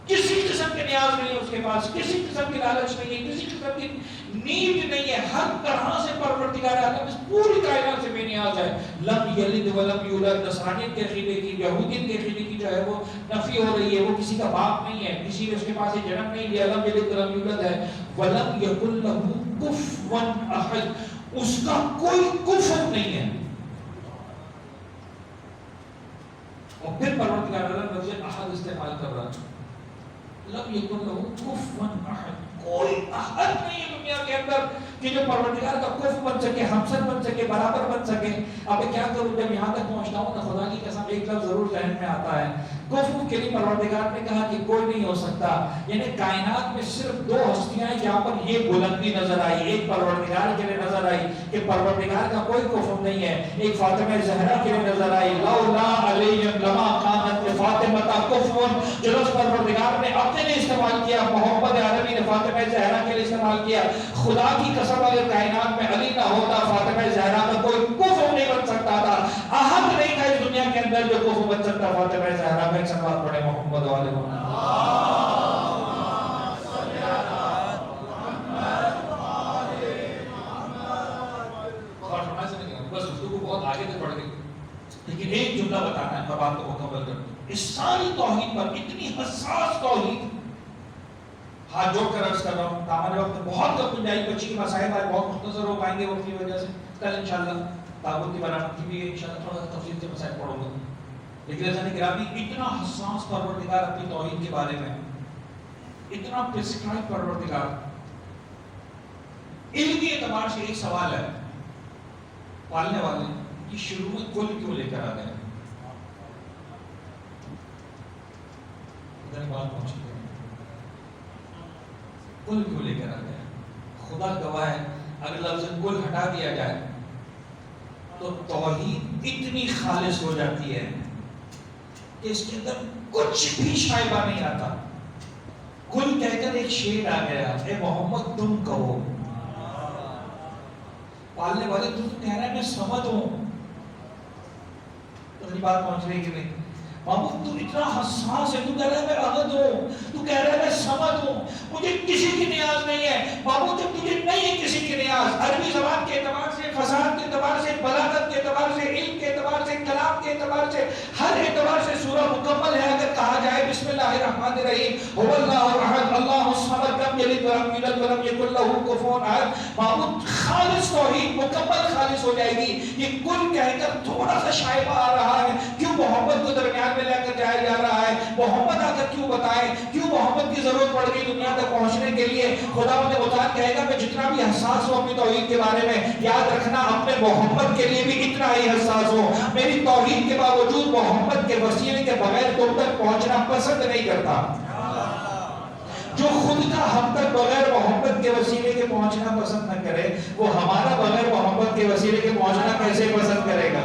کسی قسم کے نیاز نہیں ہے اس کے پاس، کسی قسم کی لالچ نہیں ہے، کسی قسم کی نیڈ نہیں ہے. ہر طرح سے پروردگار عالم اس پوری کائنات سے بے نیاز ہے. لم یلد ولم یولد، نصرانیت کے عقیدے کی، یہودیت کے عقیدے کی جو ہے وہ نفی ہو رہی ہے. وہ کسی کا باپ نہیں ہے، کسی نے اس کے پاس یہ جنم نہیں لیا. لم یلد ولم یولد ہے. ولم یکن لہ کفوا احد، اس کا کوئی کفو نہیں ہے. اور پھر پروردگار عالم لفظ احد استعمال کر رہا ہے. لم یکن لہ کفوا احد، کوئی احد نہیں ہے دنیا کے اندر کہ جو پروردگار کا کف بن سکے، ہمسر بن سکے، برابر بن سکے. اب کیا کروں، جب یہاں تک پہنچتا ہوں نا خدا کی قسم ایک لفظ ضرور ذہن میں آتا ہے. کف کے لیے پروردگار نے کہا کہ کوئی نہیں ہو سکتا. یعنی کائنات میں صرف دو ہستیاں ہیں جہاں پر یہ بلندی نظر آئی. ایک پروردگار کے لیے نظر آئی کہ پروردگار کا کوئی کف نہیں ہے. ایک فاطمہ زہرا کے لیے نظر آئی، لولا علی لما کانت فاطمہ کفوا، جو لفظ پروردگار نے اپنے لیے استعمال کیا، محمد عربی نے فاطمہ زہرا کے لیے استعمال کیا. خدا کی قسم اگر کائنات میں علی نہ ہوتا، فاطمہ زہرا کا کوئی کفو نہیں بن سکتا تھا. احد نہیں تھا اس دنیا کے اندر جو کفو بن سکتا. فاطمہ زہرا میں سلوات پڑھے محمد والے محمد. بس گفتگو بہت آگے تک بڑھ گئی، لیکن ایک جملہ بتانا ہے، میں بات کو مکمل کر دوں. اس ساری توحید پر، اتنی حساس توحید، ہاتھ جوڑ کر عرض کر رہا ہوں. دامن وقت بہت کم گنجائش بچی کی مسائل آج بہت مختصر ہو پائیں گے وقت کی وجہ سے. کل انشاءاللہ تابوت کی برآمد کی بھی انشاءاللہ تھوڑا سا تفصیل سے مسائل پڑھوں گا. لیکن ایسا نہیں گرامی، اتنا حساس پروردگار اپنی توحید کے بارے میں، اتنا پرسکرائب پروردگار. علم کے اعتبار سے ایک سوال ہے، پالنے والے کہ شروع میں کل کیوں لے کر آ گئے؟ بات پہنچی ہے، کل کیوں لے کر آ گئے؟ خدا گواہ ہے اگر لفظ کل ہٹا دیا جائے تو توحید اتنی خالص ہو جاتی ہے کہ اس کے اندر کچھ بھی شائبہ نہیں آتا. کل کہہ کر ایک شیر آ گیا، اے محمد تم کہو. پالنے والے تم کہہ رہے ہیں میں سمجھ ہوں، تو بات پہنچ رہی کہ نہیں؟ محمود تو اتنا حساس ہے، تو کہہ رہا ہے میں احد ہوں، تو کہہ رہا ہے میں سمد ہوں، مجھے کسی کی نیاز نہیں ہے. محمود جب تجھے نہیں ہے کسی کی نیاز، عربی زبان کے اعتبار سے، فصاحت کے اعتبار سے، بلاغت کے اعتبار سے، علم کے اعتبار سے، کلام کے اعتبار سے، ہر اعتبار سے سورہ مکمل ہے. اگر کہا جائے بسم اللہ الرحمن الرحیم، هو اللہ احد اللہ الصمد لم یلد ولم یولد ولم یکن لہ کفوا احد، محمود خالص توحید مکمل خالص ہو جائے گی. یہ کل کہہ کر تھوڑا سا شائبہ آ رہا ہے، کیوں محمد کو درمیان میں لے کر جایا جا رہا ہے؟ محمد آ کر کیوں بتائیں، کیوں محمد کی ضرورت پڑ گئی دنیا تک پہنچنے کے لیے؟ خدا متعال کہے گا میں جتنا بھی حساس ہوں اپنی توحید کے بارے میں، یاد رکھنا اپنے محمد کے لیے بھی اتنا ہی حساس ہوں. میری توحید کے باوجود محمد کے وسیلے کے بغیر تم تک پہنچنا پسند نہیں کرتا. جو خود کا ہم تک بغیر محبت کے وسیلے کے پہنچنا پسند نہ کرے وہ ہمارا بغیر محبت کے وسیلے کے پہنچنا کیسے پسند کرے گا؟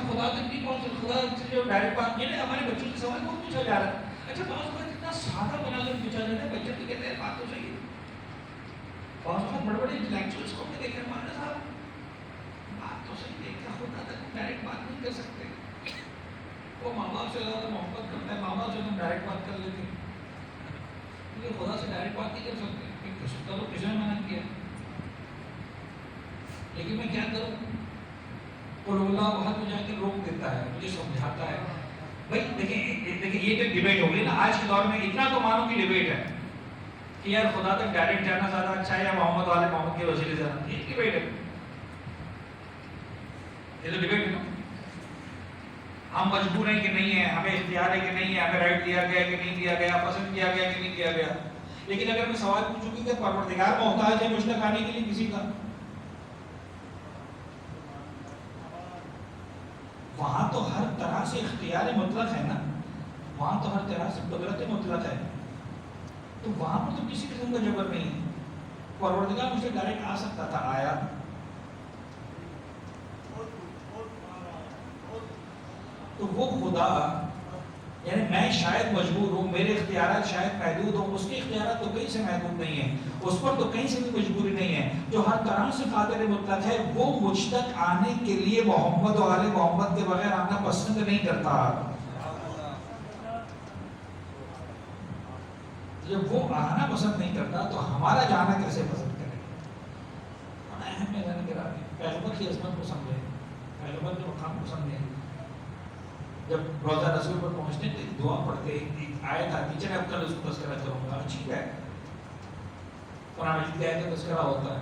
خدا تک نہیں پہنچ خدا سے جو ڈائریکٹ بات یہ ہمارے بچوں سے سوال بہت پوچھا جا رہا ہے. اچھا بعض اوقات اتنا سادہ بنا کر پوچھا جاتا ہے بچے تو کہتے ہیں بات تو صحیح ہے. بعض اوقات بڑے بڑے انٹلیکچوئلس کو ہم نے دیکھا ہے مولانا صاحب بات تو صحیح ہے کیا خدا تک ڈائریکٹ بات نہیں کر سکتے. وہ ماں باپ سے زیادہ محبت کرتا ہے ماں باپ سے ہم ڈائریکٹ بات کر لیتے ہیں لیکن خدا سے ڈائریکٹ بات نہیں کر سکتے. تو کسی نے منع کیا لیکن میں کیا کروں اور اللہ وہاں تو جا کے روک دیتا ہے مجھے سمجھاتا ہے. بھائی دیکھیں یہ جو ڈیبیٹ ہو گئی نا آج کے دور میں اتنا تو مانو کی ڈیبیٹ ہے کہ یار خدا تک ڈائریکٹ جانا زیادہ اچھا ہے یا محمد والے محمد کے وسیلے جانا. یہ ڈیبیٹ ہے یہ تو ڈیبیٹ ہے نا. ہم مجبور ہیں کہ نہیں ہے ہمیں اختیار ہے کہ نہیں ہے ہمیں رائٹ دیا گیا کہ نہیں دیا گیا پسند کیا گیا کہ نہیں کیا گیا. لیکن اگر میں سوال پوچھوں کہ پروردگار محتاج ہے مجھ تک آنے کے لیے کسی کا وہاں تو ہر طرح سے اختیار مطلق ہے نا وہاں تو ہر طرح سے قدرت مطلق ہے تو وہاں پر تو کسی قسم کا جبر نہیں ہے. پروردگار مجھ سے ڈائریکٹ آ سکتا تھا آیا تو وہ خدا یعنی میں شاید مجبور ہوں میرے اختیارات شاید محدود ہوں اس کے اختیارات تو کہیں سے محدود نہیں ہیں اس پر تو کہیں سے بھی مجبوری نہیں ہے. جو ہر طرح سے قادر مطلق ہے وہ مجھ تک آنے کے لیے محمد و آل محمد کے بغیر آنا پسند نہیں کرتا. جب وہ آنا پسند نہیں کرتا تو ہمارا جانا کیسے پسند کرے گا. اہم میدان گرامی پیغمبر کی عظمت کو سمجھے پیغمبر کے مقام کو سمجھے. جب روزہ رسول پر پہنچتے تو دعا پڑھتے ایک آیت آتی چلے اب کل اس کو تذکرہ کروں گا ٹھیک ہے. قرآن مجید کی آیت کا تذکرہ ہوتا ہے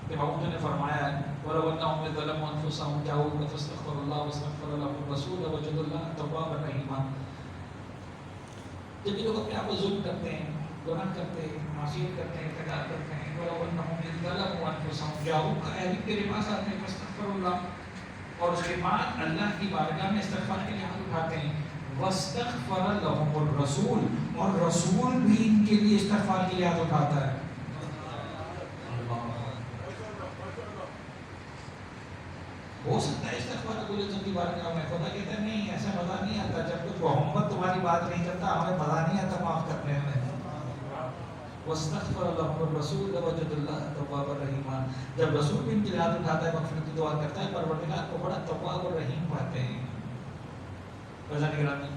کہ محمود نے فرمایا ہے وَلَوْ أَنَّهُمْ إِذْ ظَلَمُوا أَنفُسَهُمْ جَاءُوكَ فَاسْتَغْفَرُوا اللَّهَ وَاسْتَغْفَرَ لَهُمُ الرَّسُولُ لَوَجَدُوا اللَّهَ تَوَّابًا رَحِيمًا. جب یہ لوگ اپنے آپ کو ظلم کرتے ہیں گناہ کرتے ہیں معصیت کرتے ہیں ارتکاب کرتے ہیں وَلَوْ أَنَّهُمْ إِذْ ظَلَمُوا أَنفُسَهُمْ جَاءُوكَ اے تیرے پاس آتے ہیں فَاسْتَغْفَرُوا اللَّهَ اور اس کے بعد اللہ کی بارگاہ میں استغفار کے لیے ہاتھ اٹھاتے ہیں وَاسْتَغْفَرَ لَهُمُ الرَّسُولُ اور رسول بھی ان کے لیے استغفار کے لیے ہاتھ اٹھاتا ہے. ہو سکتا ہے استغفار ابو العزت کی بارگاہ میں خدا کہتا ہے نہیں ایسا مزہ نہیں آتا جب تک محمد تمہاری بات نہیں کرتا ہمیں مزہ نہیں آتا معاف کرنے میں. وَاسْتَغْفَرَ لَهُمُ الرَّسُولُ لَوَجَدُوا اللَّهَ تَوَّابًا رَحِيمًا. جب رسول بھی ان کے ہاتھ اٹھاتا ہے مغفرت کی دعا کرتا ہے پروردگار کو بڑا تواب اور رحیم پاتے ہیں. فضل گرامی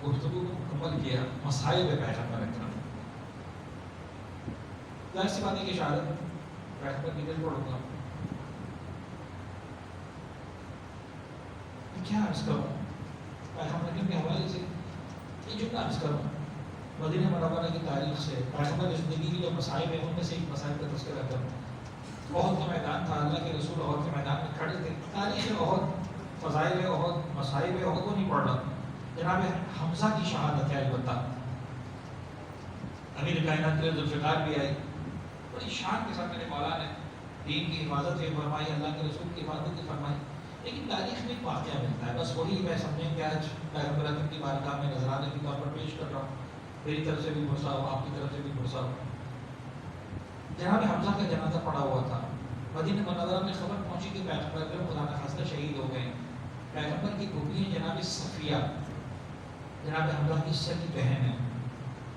گفتگو کو مکمل کیا مصائب پیغمبر اکرم ظاہر سی بات ہے کہ شہادت پیغمبر کی دل پڑھوں گا کیا عرض کروں پیغمبر اکرم کے حوالے سے یہ جملہ عرض کروں مدینہ منورہ کی تاریخ سے پیغمبر کی زندگی کی جو مصائب ہیں ان میں سے ایک مصائب کا تذکرہ کروں. احد کا میدان تھا اللہ کے رسول احد کے میدان میں کھڑے تھے. تاریخ احد فضائل احد مصائب احد کو نہیں پڑھ رہا. جناب حمزہ کی شہادت ہے البتہ امیر کائنات کے ذوالفقار بھی آئی بڑی شان کے ساتھ میرے مولا نے دین کی حفاظت بھی فرمائی اللہ کے رسول کی حفاظت بھی فرمائی. لیکن تاریخ میں ایک واقعہ ملتا ہے بس وہی میں سمجھیں کہ آج پیغمبر اکرم کی بارگاہ میں نذرانے کے طور پر پیش کر رہا ہوں. میری طرف سے بھی بھروسہ ہو آپ کی طرف سے بھی بھروسہ ہو. جناب حمزہ کا جنازہ پڑا ہوا تھا. مدینہ منورہ میں خبر پہنچی کہ پیغمبر اکرم خدا نخواستہ شہید ہو گئے. پیغمبر کی پھوپھی ہے جناب صفیہ جناب حمزہ کی سگی بہن ہے.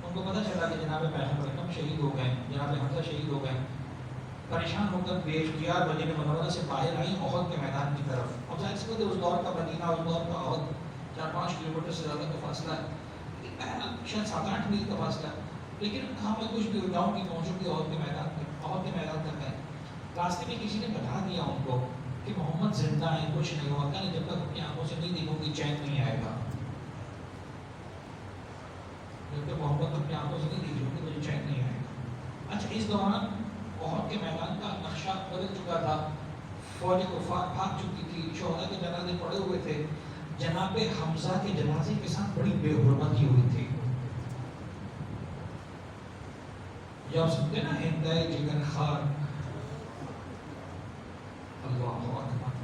ان کو پتہ چلا کہ جناب پیغمبر اکرم شہید ہو گئے جناب حمزہ شہید ہو گئے. پریشان ہو کر بے اختیار مدینہ منورہ سے باہر آئی احد کے میدان کی طرف. اب ظاہر سی بات ہے اس دور کا مدینہ اس دور کا احد 4-5 کلومیٹر سے زیادہ کا فاصلہ ہے شاید 7-8 میل کا فاصلہ ہے. لیکن کہاں میں کچھ بھی جاؤں گی پہنچوں گی احد کے میدان تک ہے. راستے میں کسی نے بتا دیا ان کو کہ محمد زندہ ہے کچھ نہیں ہوا کہ جب تک اپنی آنکھوں سے نہیں دیکھوں گی چین نہیں آئے گا. جب تک محمد اپنی آنکھوں سے نہیں دیکھوں گی مجھے چین نہیں آئے گا. اچھا اس دوران احد کے میدان کا نقشہ بدل چکا تھا. فوج کفار بھاگ چکی تھی. شہداء کے جنازے پڑے ہوئے تھے. جناب حمزہ کے جنازے کے ساتھ بڑی بے حرمتی ہوئی تھی. جو آپ سنتے نا ہندائے جگر خار، اللہ اکبر.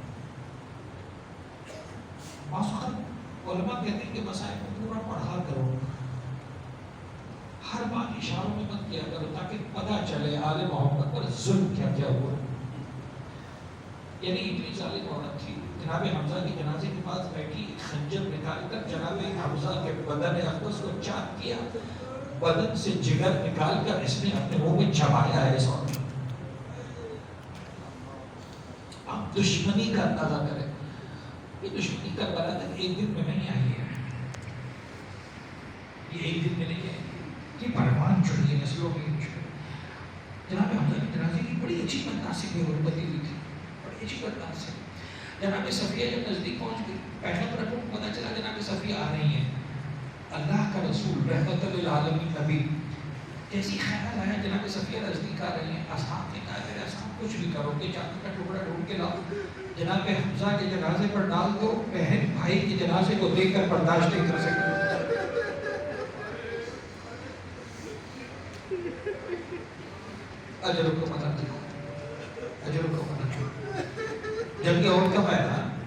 بعض وقت علماء کہتے ہیں کہ مسائل کو پورا پڑھا کرو، ہر بات اشاروں میں مت کیا کرو تاکہ پتہ چلے آل محمد پر ظلم کیا کیا ہوا. یعنی اتنی ظالم عورت تھی، جناب حمزہ کے جنازے کے پاس بیٹھی، خنجر نکال کر جناب حمزہ کے بدن اقدس کو چاک کیا، بدن سے جگر نکال کر اس نے اپنے منہ میں چبایا ہے اس عورت. آپ دشمنی کا اندازہ کریں، یہ دشمنی کربلا تک ایک دن میں نہیں آئی ہے، یہ ایک دن میں نہیں آئی، یہ پروان چڑھی ہے نسلوں میں. جناب حمزہ کی جنازے کی بڑی اچھی مناسب ہے، غربتی ہوئی تھی، بڑی اچھی مناسب. جناب صفیہ جب نزدیک پہنچ گئی، پیغمبر کو پتہ چلا جناب صفیہ آ رہی ہیں، اللہ کا رسول رحمت للعالمین نبی. جیسی خیال آیا جناب صفیہ نزدیک آ رہی ہیں، اصحاب نے کہا کہ اصحاب کچھ بھی کرو کہ چاندی کا ٹکڑا ڈھونڈ کے لاؤ، جناب حمزہ کے جنازے پر ڈال دو، بہن بھائی کے جنازے کو دیکھ کر برداشت نہیں کر سکتے. اجر کو مدد